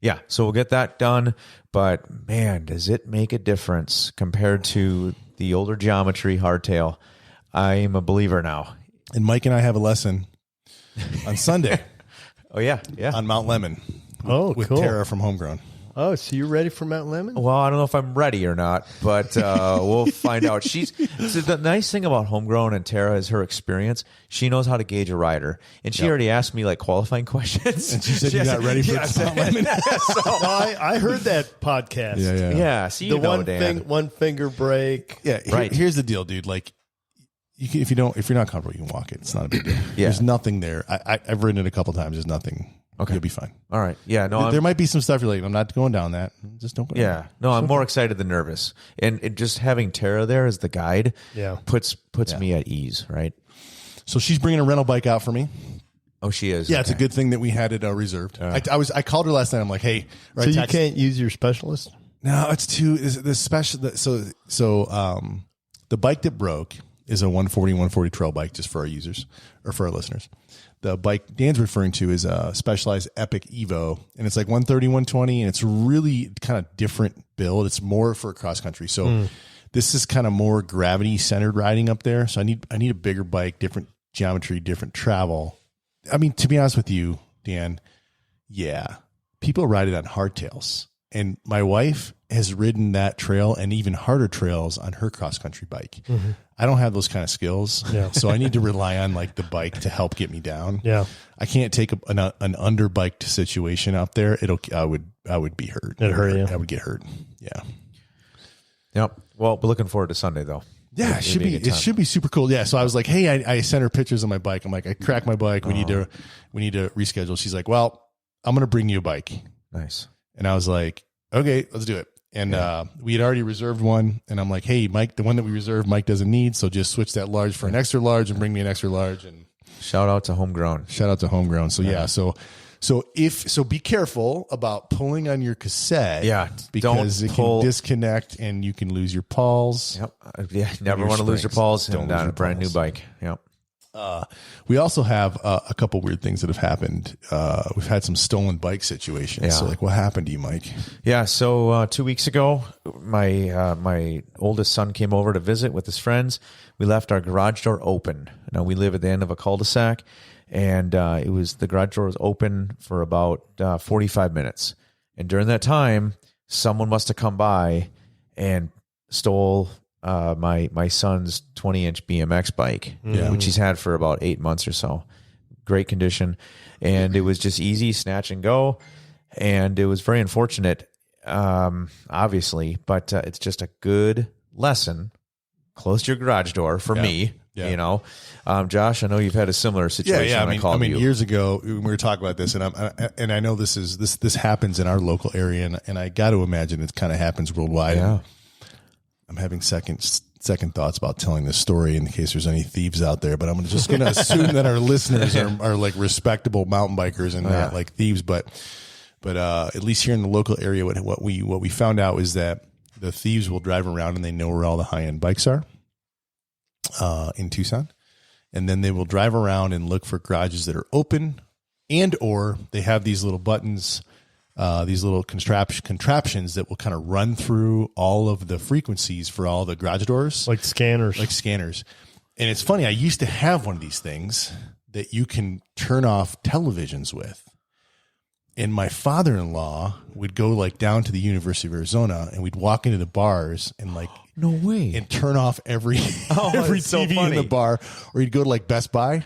Yeah, so we'll get that done, but man, does it make a difference compared to the older geometry hardtail. I am a believer now. And Mike and I have a lesson on Sunday. Oh, yeah. On Mount Lemon. With cool. Tara from Homegrown. Oh, so you're ready for Mount Lemon? Well, I don't know if I'm ready or not, but we'll find out. So the nice thing about Homegrown and Tara is her experience. She knows how to gauge a rider, and she already asked me like qualifying questions. And she said you're not ready for Mount Lemon. I heard that podcast. Yeah. See, you know, one finger break. Yeah, right. Here's the deal, dude. Like, if you're not comfortable, you can walk it. It's not a big deal. Yeah. There's nothing there. I've ridden it a couple times. There's nothing. Okay, you'll be fine. All right. Yeah. No, there might be some stuff you're like, I'm not going down that. Just don't go. Yeah. No, I'm more excited than nervous, and just having Tara there as the guide, puts me at ease. Right. So she's bringing a rental bike out for me. Oh, she is. Yeah, it's a good thing that we had it reserved. I called her last night. I'm like, hey, so you can't use your specialist? No, it's too the special. So the bike that broke is a 140 trail bike, just for our users or for our listeners. The bike Dan's referring to is a Specialized Epic Evo, and it's like 130, 120, and it's really kind of different build. It's more for cross country. So this is kind of more gravity centered riding up there. So I need a bigger bike, different geometry, different travel. I mean, to be honest with you, Dan, yeah, people ride it on hardtails. And my wife has ridden that trail and even harder trails on her cross country bike. Mm-hmm. I don't have those kind of skills. Yeah. So I need to rely on like the bike to help get me down. Yeah. I can't take an underbiked situation out there. I would be hurt. It'd hurt you. I would get hurt. Yeah. Yep. Well, we're looking forward to Sunday though. Yeah, it should be super cool. Yeah. So I was like, hey, I sent her pictures of my bike. I'm like, I cracked my bike. We need to reschedule. She's like, well, I'm going to bring you a bike. Nice. And I was like, okay, let's do it. And we had already reserved one. And I'm like, hey, Mike, the one that we reserved, Mike doesn't need. So just switch that large for an extra large and bring me an extra large. And shout out to homegrown. So yeah. So be careful about pulling on your cassette. Yeah. Because it can disconnect and you can lose your pawls. Yep. Yeah. Never want to lose your pawls and on a brand new bike. Yep. We also have a couple weird things that have happened. We've had some stolen bike situations. Yeah. So like, what happened to you, Mike? Yeah. So 2 weeks ago, my oldest son came over to visit with his friends. We left our garage door open. Now we live at the end of a cul-de-sac, and the garage door was open for about 45 minutes. And during that time, someone must have come by and stole my son's 20-inch BMX bike, which he's had for about 8 months or so. Great condition. And it was just easy snatch and go. And it was very unfortunate, obviously, but it's just a good lesson. Close your garage door for me. Yeah. You know, Josh, I know you've had a similar situation. Yeah. I mean, years ago we were talking about this, and I know this happens in our local area, and I got to imagine it kind of happens worldwide. Yeah. I'm having second thoughts about telling this story in case there's any thieves out there, but I'm just going to assume that our listeners are like respectable mountain bikers and not like thieves. But at least here in the local area, what we found out is that the thieves will drive around and they know where all the high end bikes are in Tucson, and then they will drive around and look for garages that are open, and or they have these little buttons. These little contraptions that will kind of run through all of the frequencies for all the garage doors. Like scanners. And it's funny, I used to have one of these things that you can turn off televisions with. And my father-in-law would go like down to the University of Arizona, and we'd walk into the bars and like, no way, and turn off every TV in the bar. Or you'd go to like Best Buy.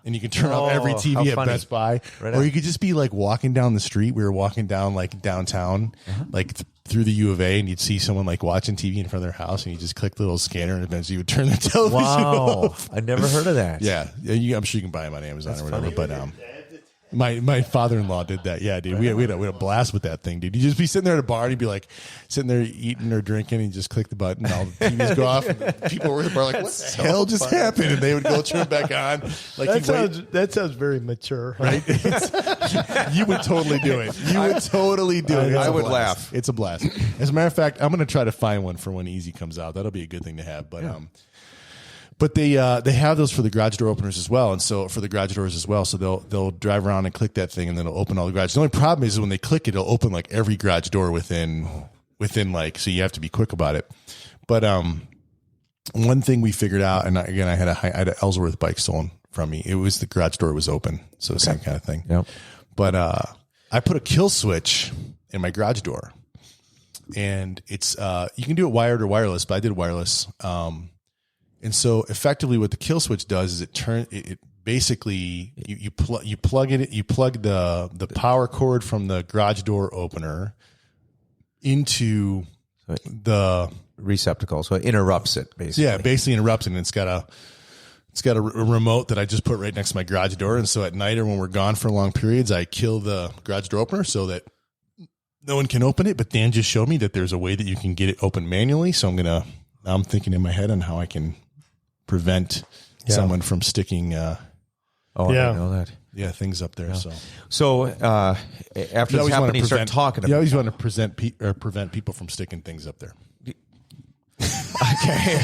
And you can turn off every TV at Best Buy, or you could just be like walking down the street. We were walking down like downtown, like through the U of A, and you'd see someone like watching TV in front of their house, and you just click the little scanner, and eventually you would turn the television off. I never heard of that. Yeah, I'm sure you can buy them on Amazon or whatever. But my father-in-law did that. Yeah, dude, we had a blast with that thing, dude. You'd just be sitting there at a bar, and you'd be like sitting there eating or drinking, and you just click the button, and all the TVs go off, and people were at the bar like, what the hell just happened? And they would go turn it back on. Like that sounds very mature, right? You would totally do it. I would laugh. It's a blast. As a matter of fact, I'm going to try to find one for when Easy comes out. That'll be a good thing to have. But they have those for the garage door openers as well, and so for the garage doors as well. So they'll drive around and click that thing, and then it'll open all the garage. The only problem is when they click it, it'll open like every garage door within like, so you have to be quick about it. But one thing we figured out, and again, I had an Ellsworth bike stolen from me. It was the garage door was open, so same kind of thing. Yep. But I put a kill switch in my garage door, and it's you can do it wired or wireless, but I did wireless. And so effectively what the kill switch does is it basically you plug the power cord from the garage door opener into the receptacle. So it interrupts it basically. Yeah, basically interrupts it, and it's got a remote that I just put right next to my garage door. And so at night or when we're gone for long periods, I kill the garage door opener so that no one can open it. But Dan just showed me that there's a way that you can get it open manually. So I'm thinking in my head on how I can prevent someone from sticking. I didn't know that. Yeah, things up there. Yeah. So after this happened, he started talking. You always want to prevent people from sticking things up there. Okay.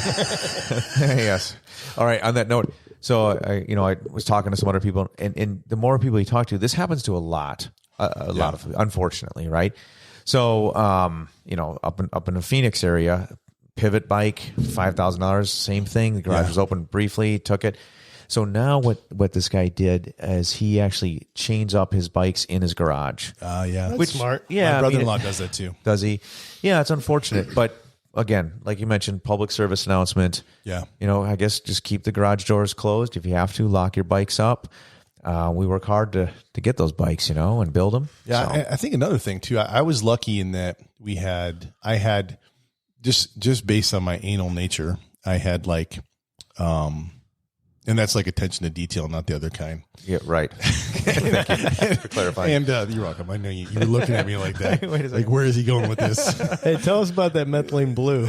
Yes. All right. On that note, so I was talking to some other people, and the more people you talk to, this happens to a lot of, unfortunately, right? So, up in the Phoenix area, pivot bike, $5,000, same thing. The garage was open briefly, took it. So now what this guy did is he actually chains up his bikes in his garage. That's smart. Yeah, my brother-in-law does that too. Does he? Yeah, it's unfortunate, but again, like you mentioned, public service announcement. Yeah. I guess just keep the garage doors closed. If you have to, lock your bikes up. We work hard to get those bikes, and build them. Yeah, so. I think another thing too, I was lucky in that I had just based on my anal nature, I had and that's like attention to detail, not the other kind. Yeah, right. Thank you for clarifying. And you're welcome. I know you were looking at me like that. Wait a second. Like, where is he going with this? Hey, tell us about that methylene blue.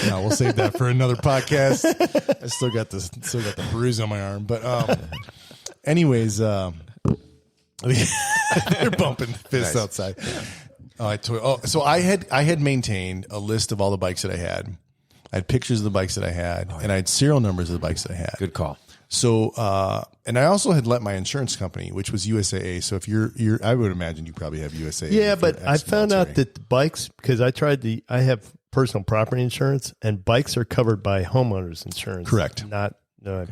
No, we'll save that for another podcast. I still got the bruise on my arm. But anyways, they're bumping fists outside. So I had maintained a list of all the bikes that I had. I had pictures of the bikes that I had, and I had serial numbers of the bikes that I had. Good call. So, and I also had let my insurance company, which was USAA. So if you're, I would imagine you probably have USAA. Yeah, but I found out that the bikes, because I have personal property insurance, and bikes are covered by homeowners insurance. Correct. Not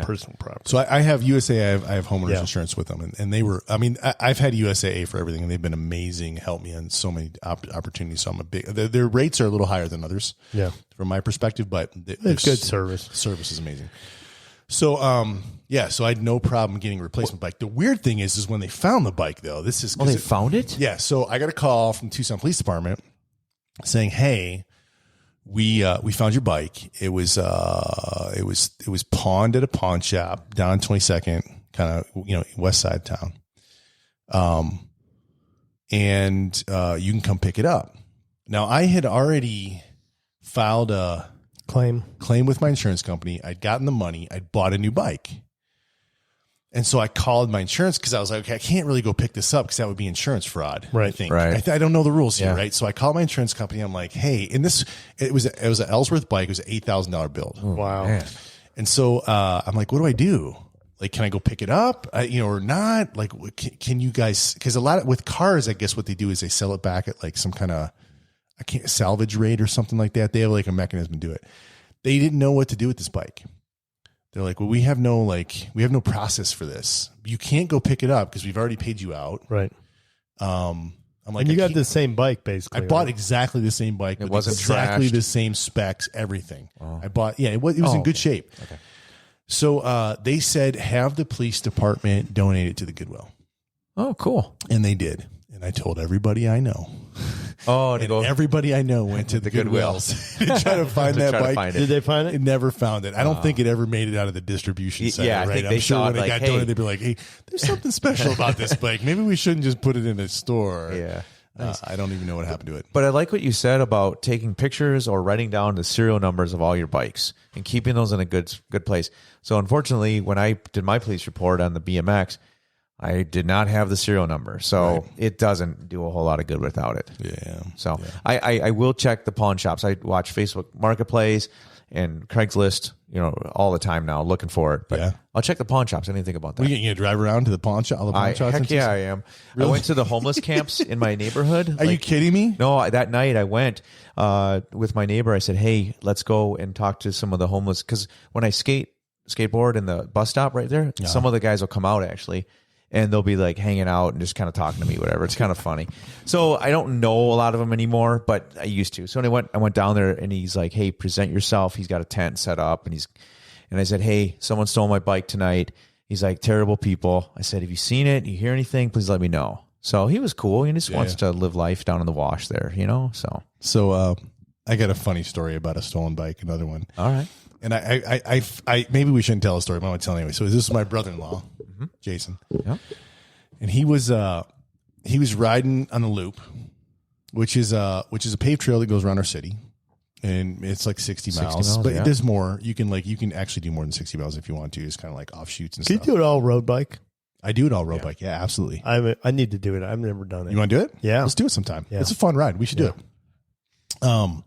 personal property. So I have USAA. I have homeowners insurance with them, and they were. I mean, I've had USAA for everything, and they've been amazing. Helped me on so many opportunities. So I'm a big. Their rates are a little higher than others. Yeah, from my perspective, but it's good service. Service is amazing. So so I had no problem getting a replacement bike. The weird thing is when they found the bike though. This is they found it. Yeah. So I got a call from Tucson Police Department saying, "Hey, we found your bike. It was pawned at a pawn shop down 22nd, kind of west side of town. And you can come pick it up." Now I had already filed a claim with my insurance company. I'd gotten the money. I'd bought a new bike. And so I called my insurance because I was like, okay, I can't really go pick this up because that would be insurance fraud. Right. I think. Right. I don't know the rules here, right? So I called my insurance company. I'm like, hey, it was an Ellsworth bike. It was an $8,000 bill. Wow. Man. And so I'm like, what do I do? Like, can I go pick it up? Or not? Like, can you guys? Because a lot with cars, I guess what they do is they sell it back at like some kind of salvage rate or something like that. They have like a mechanism to do it. They didn't know what to do with this bike. They're like, well, we have no process for this. You can't go pick it up because we've already paid you out. Right. I'm like, and you got the same bike basically. I bought exactly the same bike. It wasn't exactly trashed. the same specs, everything. Oh. I bought. Yeah, it was in good shape. Okay. So they said have the police department donate it to the Goodwill. Oh, cool. And they did. And I told everybody I know. Oh, and everybody I know went to the Goodwills to try to find that bike. Did they find it? It never found it. I don't think it ever made it out of the distribution center. Yeah, I right? think I'm they sure when thought, it got donated, they'd be like, "Hey, there's something special about this bike. Maybe we shouldn't just put it in a store." Yeah. Nice. I don't even know what happened to it. But I like what you said about taking pictures or writing down the serial numbers of all your bikes and keeping those in a good place. So unfortunately, when I did my police report on the BMX, I did not have the serial number. So it doesn't do a whole lot of good without it. Yeah. So I will check the pawn shops. I watch Facebook Marketplace and Craigslist, all the time now looking for it. But I'll check the pawn shops. I didn't think about that. Are you going to drive around to the pawn shop? All the pawn shops? Heck yeah, I am. Really? I went to the homeless camps in my neighborhood. Are you kidding me? No, that night I went with my neighbor. I said, hey, let's go and talk to some of the homeless. Because when I skateboard in the bus stop right there, some of the guys will come out actually. And they'll be like hanging out and just kind of talking to me, whatever. It's kind of funny. So I don't know a lot of them anymore, but I used to. So I went down there and he's like, hey, present yourself. He's got a tent set up and I said, hey, someone stole my bike tonight. He's like, terrible people. I said, have you seen it? You hear anything? Please let me know. So he was cool. He just wants to live life down in the wash there, So I got a funny story about a stolen bike, another one. All right. And I maybe we shouldn't tell a story, but I'm going to tell anyway. So this is my brother-in-law, Jason. Yeah. And he was riding on the loop, which is a paved trail that goes around our city. and it's like 60 60 miles, miles, but yeah. there's more. You can actually do more than 60 miles if you want to. It's kind of like offshoots and Can stuff. you do it all road bike? I do it all road bike. Yeah, absolutely. I need to do it. I've never done it. You want to do it? Yeah. Let's do it sometime. Yeah. It's a fun ride. We should do it.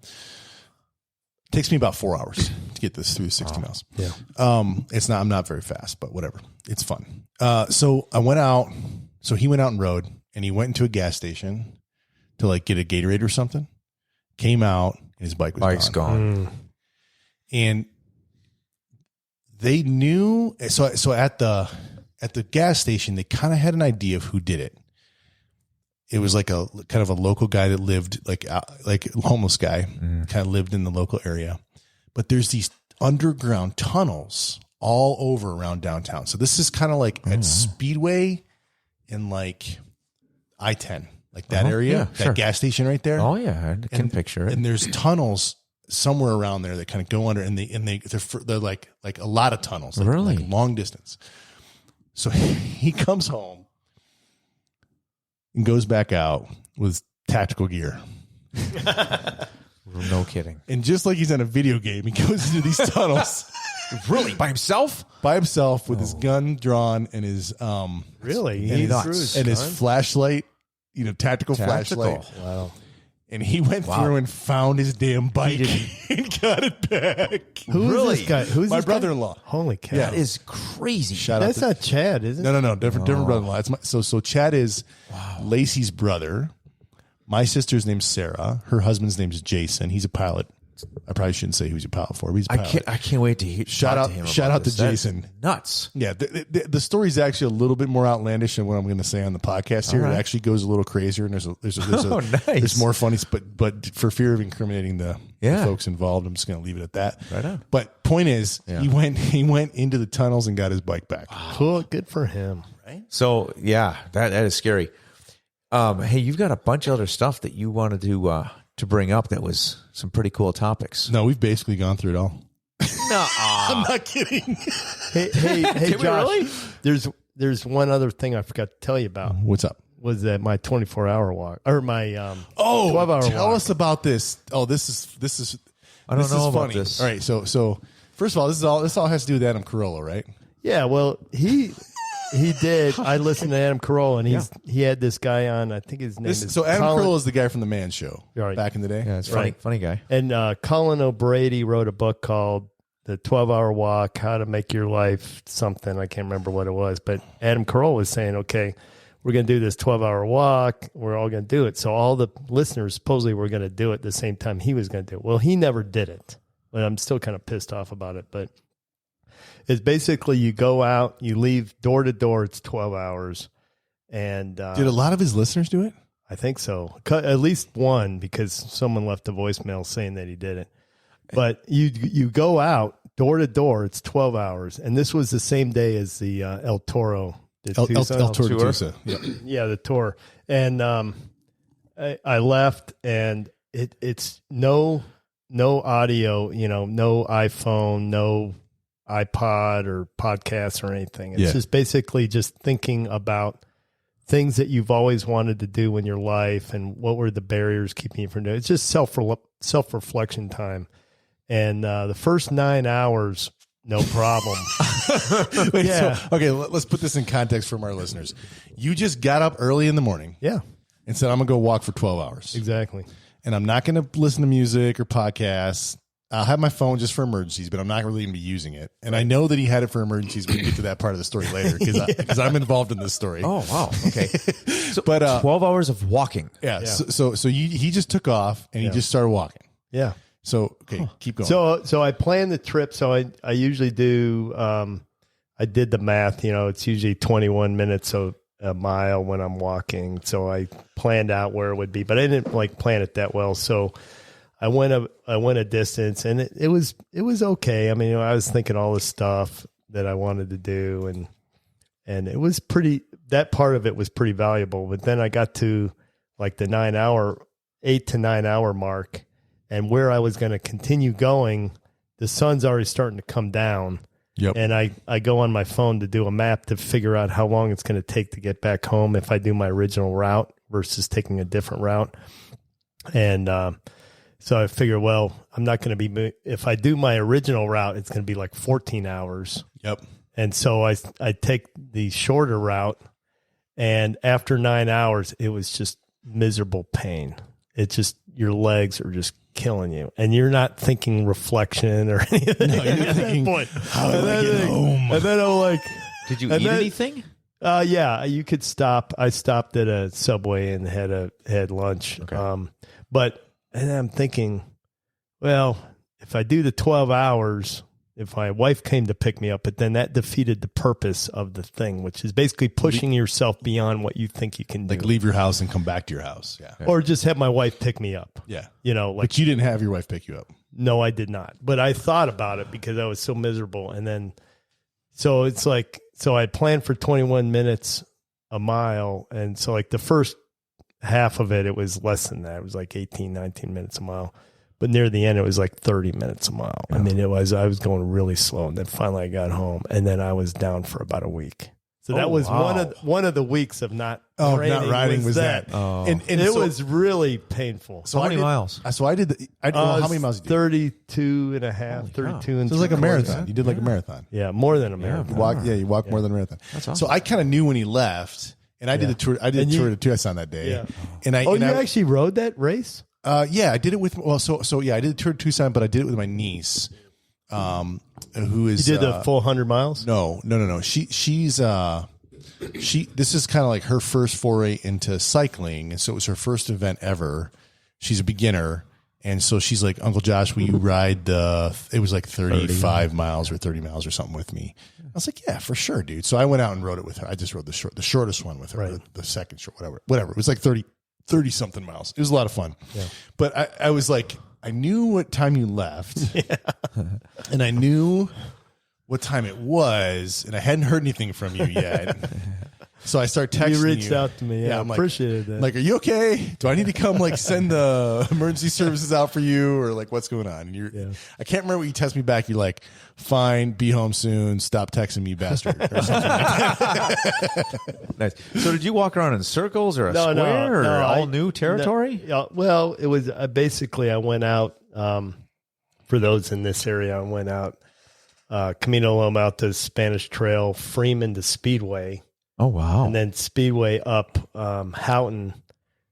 Takes me about 4 hours to get this through 60 miles. Yeah. I'm not very fast, but whatever. It's fun. So I went out. So he went out and rode, and he went into a gas station to like get a Gatorade or something. Came out, and his bike's gone. And they knew. So at the gas station, they kind of had an idea of who did it. It was like a kind of a local guy that lived like a homeless guy, kind of lived in the local area. But there's these underground tunnels all over around downtown. So this is kind of like at Speedway and like I-10, like that area, that gas station right there. Oh yeah, I can picture it. And there's tunnels somewhere around there that kind of go under, and they're like a lot of tunnels, like long distance. So he comes home and goes back out with tactical gear. No kidding. And just like he's in a video game, he goes into these tunnels. Really? By himself? By himself with his gun drawn and his Really? his flashlight, tactical flashlight. Wow. And he went through and found his damn bike and got it back. Who is this guy? Who's my this brother-in-law? Guy? Holy cow. That is crazy. That's not Chad, is it? No. Different brother-in-law. It's so Chad is Lacey's brother. My sister's name's Sarah. Her husband's name's Jason. He's a pilot. I probably shouldn't say who he's a pilot for, but he's a pilot. I can't wait to hear. Shout out to Jason. Nuts. Yeah, the story's actually a little bit more outlandish than what I'm going to say on the podcast here. Right. It actually goes a little crazier, and there's more funny. But for fear of incriminating the folks involved, I'm just going to leave it at that. Right on. But point is, he went into the tunnels and got his bike back. Cool, good for him. Right. So yeah, that is scary. Hey, you've got a bunch of other stuff that you wanted to bring up that was some pretty cool topics. No, we've basically gone through it all. No, I'm not kidding. Hey, Josh. Really? There's one other thing I forgot to tell you about. What's up? Was that my 24-hour walk or my 12-hour walk? Tell us about this. Oh, this is. I don't know about funny. this. All right, so first of all, this all has to do with Adam Guerilla, right? Yeah. Well, he did. I listened to Adam Carolla, and he had this guy on. I think his name is. So Adam Carolla is the guy from the Man Show back in the day. Yeah, it's funny guy. And Colin O'Brady wrote a book called The 12-Hour Walk: How to Make Your Life something. I can't remember what it was, but Adam Carolla was saying, "Okay, we're going to do this 12-hour walk. We're all going to do it." So all the listeners supposedly were going to do it the same time he was going to do it. Well, he never did it, but I'm still kind of pissed off about it. But it's basically you go out, you leave door to door. It's 12 hours. And did a lot of his listeners do it? I think so. At least one, because someone left a voicemail saying that he did it. But you go out door to door. It's 12 hours. And this was the same day as the El Toro. El Toro tour. Yeah, the tour. And I left, and it's no audio, no iPhone, no iPod or podcasts or anything. It's just basically just thinking about things that you've always wanted to do in your life and what were the barriers keeping you from doing it. It's just self-reflection time. And the first 9 hours, no problem. Wait, so, okay, let's put this in context from our listeners. You just got up early in the morning. Yeah. And said, I'm going to go walk for 12 hours. Exactly. And I'm not going to listen to music or podcasts. I'll have my phone just for emergencies, but I'm not really going to be using it. And I know that he had it for emergencies. We can get to that part of the story later because I'm involved in this story. Oh, wow. Okay. So, but 12 hours of walking. Yeah. So he just took off and he just started walking. Yeah. So, okay, keep going. So I planned the trip. So I usually do, I did the math, it's usually 21 minutes a mile when I'm walking. So I planned out where it would be, but I didn't plan it that well. So I went a distance, and it was okay. I mean, I was thinking all the stuff that I wanted to do, and it was that part of it was pretty valuable. But then I got to the 8 to 9 hour mark, and where I was going to continue going, the sun's already starting to come down. Yep. And I go on my phone to do a map to figure out how long it's going to take to get back home if I do my original route versus taking a different route. And, So I figure, well, I'm not going to be, if I do my original route, it's going to be like 14 hours. Yep. And so I take the shorter route, and after 9 hours, it was just miserable pain. It just, your legs are just killing you, and you're not thinking reflection or anything. No, you're thinking, how do I get home? And then I'm like, did you eat anything? Yeah, you could stop. I stopped at a Subway and had lunch. Okay. And I'm thinking, well, if I do the 12 hours, if my wife came to pick me up, but then that defeated the purpose of the thing, which is basically pushing yourself beyond what you think you can do. Like leave your house and come back to your house. Yeah. Or just have my wife pick me up. Yeah. Like, but you didn't have your wife pick you up. No, I did not. But I thought about it because I was so miserable. And then, so it's like, so I planned for 21 minutes a mile. And so like the first half of it, it was less than that. It was like 18, 19 minutes a mile. But near the end, it was like 30 minutes a mile. Yeah. I mean, I was going really slow. And then finally I got home, and then I was down for about a week. So that was one of the weeks of not training. Not riding was that. Oh. And it was really painful. So how many miles? So I did, how many miles did you do? 32 and a half, 32 and so it was like a marathon. You did like a marathon. Yeah, more than a marathon. You walked more than a marathon. That's awesome. So I kind of knew when he left, and I did the tour. I did the tour to Tucson that day. Yeah. And you actually rode that race? Yeah, I did it with, I did the tour to Tucson, but I did it with my niece, who is. You did the full 100 miles? No. She's, this is kind of like her first foray into cycling. And so it was her first event ever. She's a beginner. And so she's like, Uncle Josh, will you ride it was like 35 miles or 30 miles or something with me. I was like, yeah, for sure, dude. So I went out and rode it with her. I just rode the shortest one with her, right. the second short, whatever. It was like 30 something miles. It was a lot of fun. Yeah. But I was like, I knew what time you left, and I knew what time it was, and I hadn't heard anything from you yet. So I start texting you. You reached out to me. Yeah, I appreciated that. Like, are you okay? Do I need to come send the emergency services out for you, or what's going on? And I can't remember what you text me back. You're like, fine, be home soon. Stop texting me, bastard. Or something like that. Nice. So did you walk around in circles or square or all new territory? Well, it was basically I went out, for those in this area, I went out Camino Loma out to Spanish Trail, Freeman to Speedway. Oh, wow. And then Speedway up Houghton.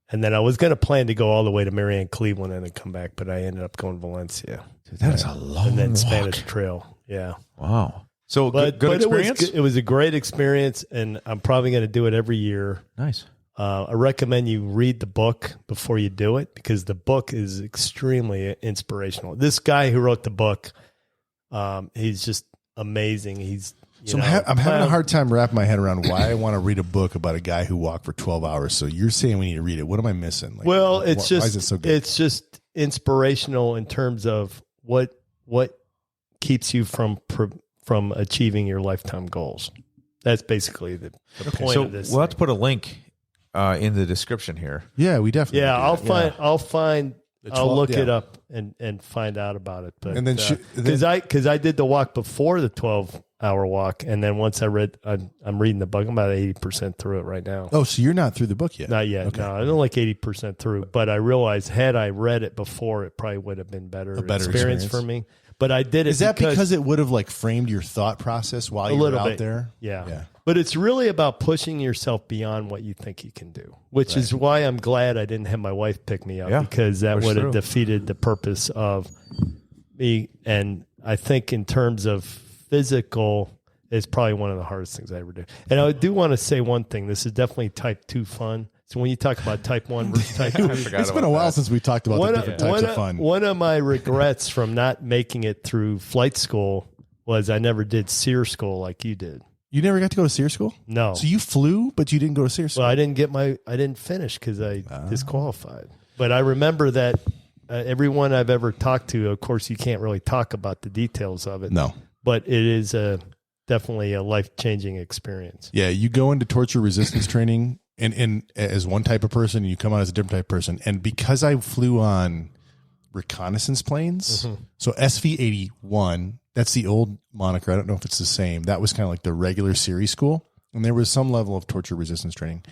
And then I was going to plan to go all the way to Marianne, Cleveland, and then come back, but I ended up going to Valencia. Dude, that is a long And then walk. Spanish Trail. Yeah. Wow. So good experience? It was a great experience, and I'm probably going to do it every year. Nice. I recommend you read the book before you do it, because the book is extremely inspirational. This guy who wrote the book, he's just amazing. I'm having a hard time wrapping my head around why I want to read a book about a guy who walked for 12 hours. So you're saying we need to read it. What am I missing? Why is it so good? It's just inspirational in terms of what keeps you from achieving your lifetime goals. That's basically the point of this. We'll have to put a link in the description here. Yeah, we definitely. Yeah, I'll look it up and find out about it. But and then because I did the walk before the 12-hour walk, and then once I'm reading the book. I'm about 80% through it right now. Oh, so you're not through the book yet? Not yet. Okay. No, I'm like 80% through. But I realized had I read it before, it probably would have been a better experience for me. But I did it. Is that because it would have framed your thought process while you were out there? Yeah. But it's really about pushing yourself beyond what you think you can do, which is why I'm glad I didn't have my wife pick me up, because that would have defeated the purpose of me. And I think in terms of physical, it's probably one of the hardest things I ever do. And I do want to say one thing. This is definitely type 2 fun. So when you talk about type 1 versus type 2, it's been a while since we talked about the different types of fun. One of my regrets from not making it through flight school was I never did SEER school like you did. You never got to go to SEER school? No. So you flew, but you didn't go to SEER school? Well, I didn't finish because I disqualified. But I remember that everyone I've ever talked to, of course, you can't really talk about the details of it. No. But it is definitely a life-changing experience. Yeah, you go into torture resistance training and as one type of person, and you come out as a different type of person. And because I flew on reconnaissance planes, so SV-81, that's the old moniker. I don't know if it's the same. That was kind of like the regular series school. And there was some level of torture resistance training.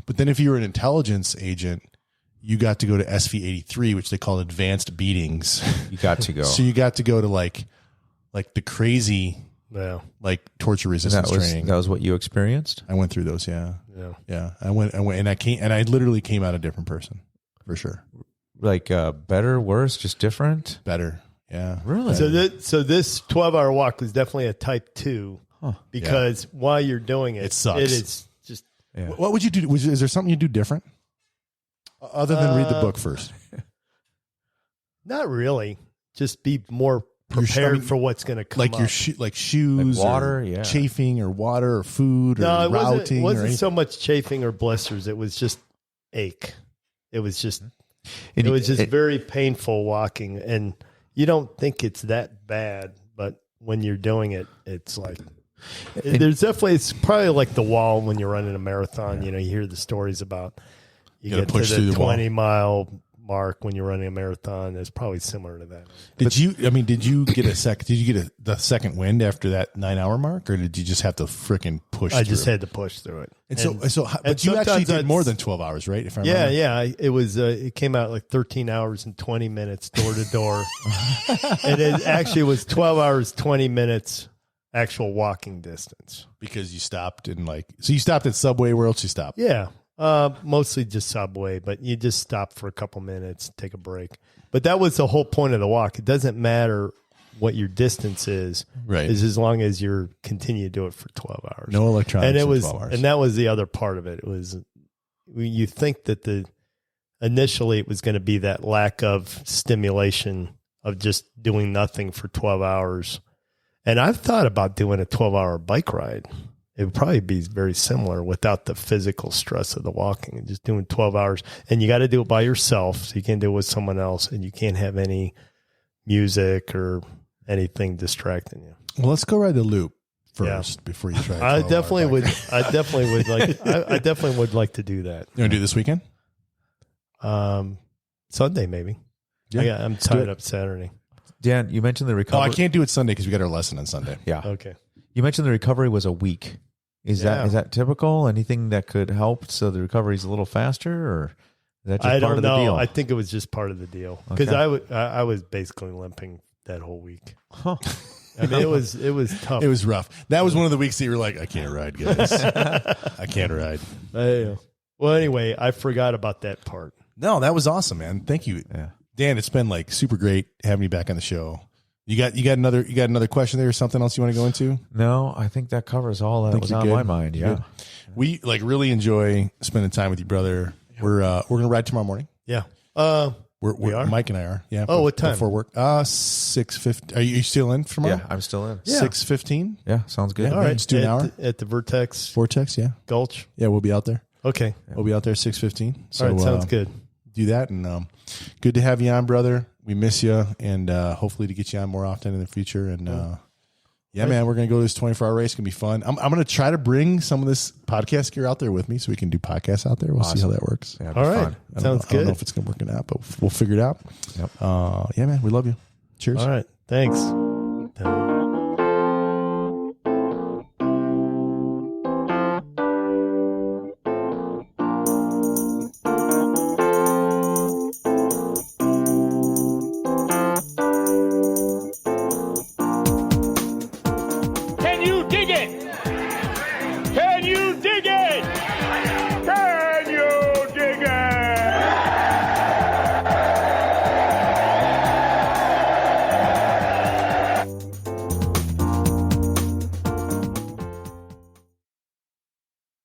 But then if you were an intelligence agent, you got to go to SV83, which they call advanced beatings. You got to go. So you got to go to like the crazy, like torture resistance training. That was what you experienced? I went through those. Yeah. I went and I literally came out a different person for sure. Like better, worse, just different? Better. Yeah. Really? So this 12-hour walk was definitely a type 2 because while you're doing it, it sucks. It is just. Yeah. What would you do? Is there something you do different other than read the book first? Not really. Just be more prepared for what's going to come like up. Your like shoes, like water, or chafing, or water, or food, or routing. It wasn't so much chafing or blisters. It was just ache. It was just very painful walking, and you don't think it's that bad, but when you're doing it, it's like it's probably like the wall when you're running a marathon. You know, you hear the stories about you get to the 20-mile mark when you're running a marathon. It's probably similar to that. Did you get the second wind after that 9-hour mark, or did you just have to frickin' push? I just had to push through it. But you actually did more than 12 hours, right? If I remember. Yeah. It was. It came out like 13 hours and 20 minutes door to door, and it actually was 12 hours 20 minutes actual walking distance. Because you stopped you stopped at Subway. Where else you stopped? Yeah. Mostly just Subway, but you just stop for a couple minutes, take a break. But that was the whole point of the walk. It doesn't matter what your distance is, right? Is as long as you're continue to do it for 12 hours. No electronics. And it was, 12 hours. And that was the other part of it. It was, you think that initially it was going to be that lack of stimulation of just doing nothing for 12 hours. And I've thought about doing a 12-hour bike ride. It would probably be very similar without the physical stress of the walking and just doing 12 hours. And you got to do it by yourself. So you can't do it with someone else, and you can't have any music or anything distracting you. Well, let's go ride the loop first before you try. I definitely would like to do that. You want to do this weekend? Sunday, maybe. Yeah. I'm tied up Saturday. Dan, you mentioned the recovery. Oh, I can't do it Sunday because we got our lesson on Sunday. Yeah. Okay. You mentioned the recovery was a week. Is that typical? Anything that could help so the recovery is a little faster, or is that just part of the deal? I think it was just part of the deal because I was basically limping that whole week. Huh. I mean, it was tough. It was rough. That was one of the weeks that you were like, I can't ride, guys. I can't ride. Well, anyway, I forgot about that part. No, that was awesome, man. Thank you, Dan. It's been super great having you back on the show. You got another question there or something else you want to go into? No, I think that covers all that was on my mind. Yeah. Good. We really enjoy spending time with you, brother. We're gonna ride tomorrow morning. Yeah. We are. Mike and I are. Yeah. Oh, what time? Before work. 6:50. Are you still in tomorrow? Yeah, I'm still in. 6:15. Yeah, sounds good. Yeah, all right. Just do an hour at the Vortex. Yeah. Gulch. Yeah, we'll be out there. Okay. We'll be out there 6:15. So all right, sounds good. Do that, and good to have you on, brother. We miss you, and hopefully to get you on more often in the future. And man, we're gonna go to this 24-hour race. It's gonna be fun. I'm gonna try to bring some of this podcast gear out there with me so we can do podcasts out there. We'll see how that works. Yeah, all right, sounds good. I don't know if it's gonna work or not, but we'll figure it out. Yep. Man, we love you. Cheers. All right, thanks.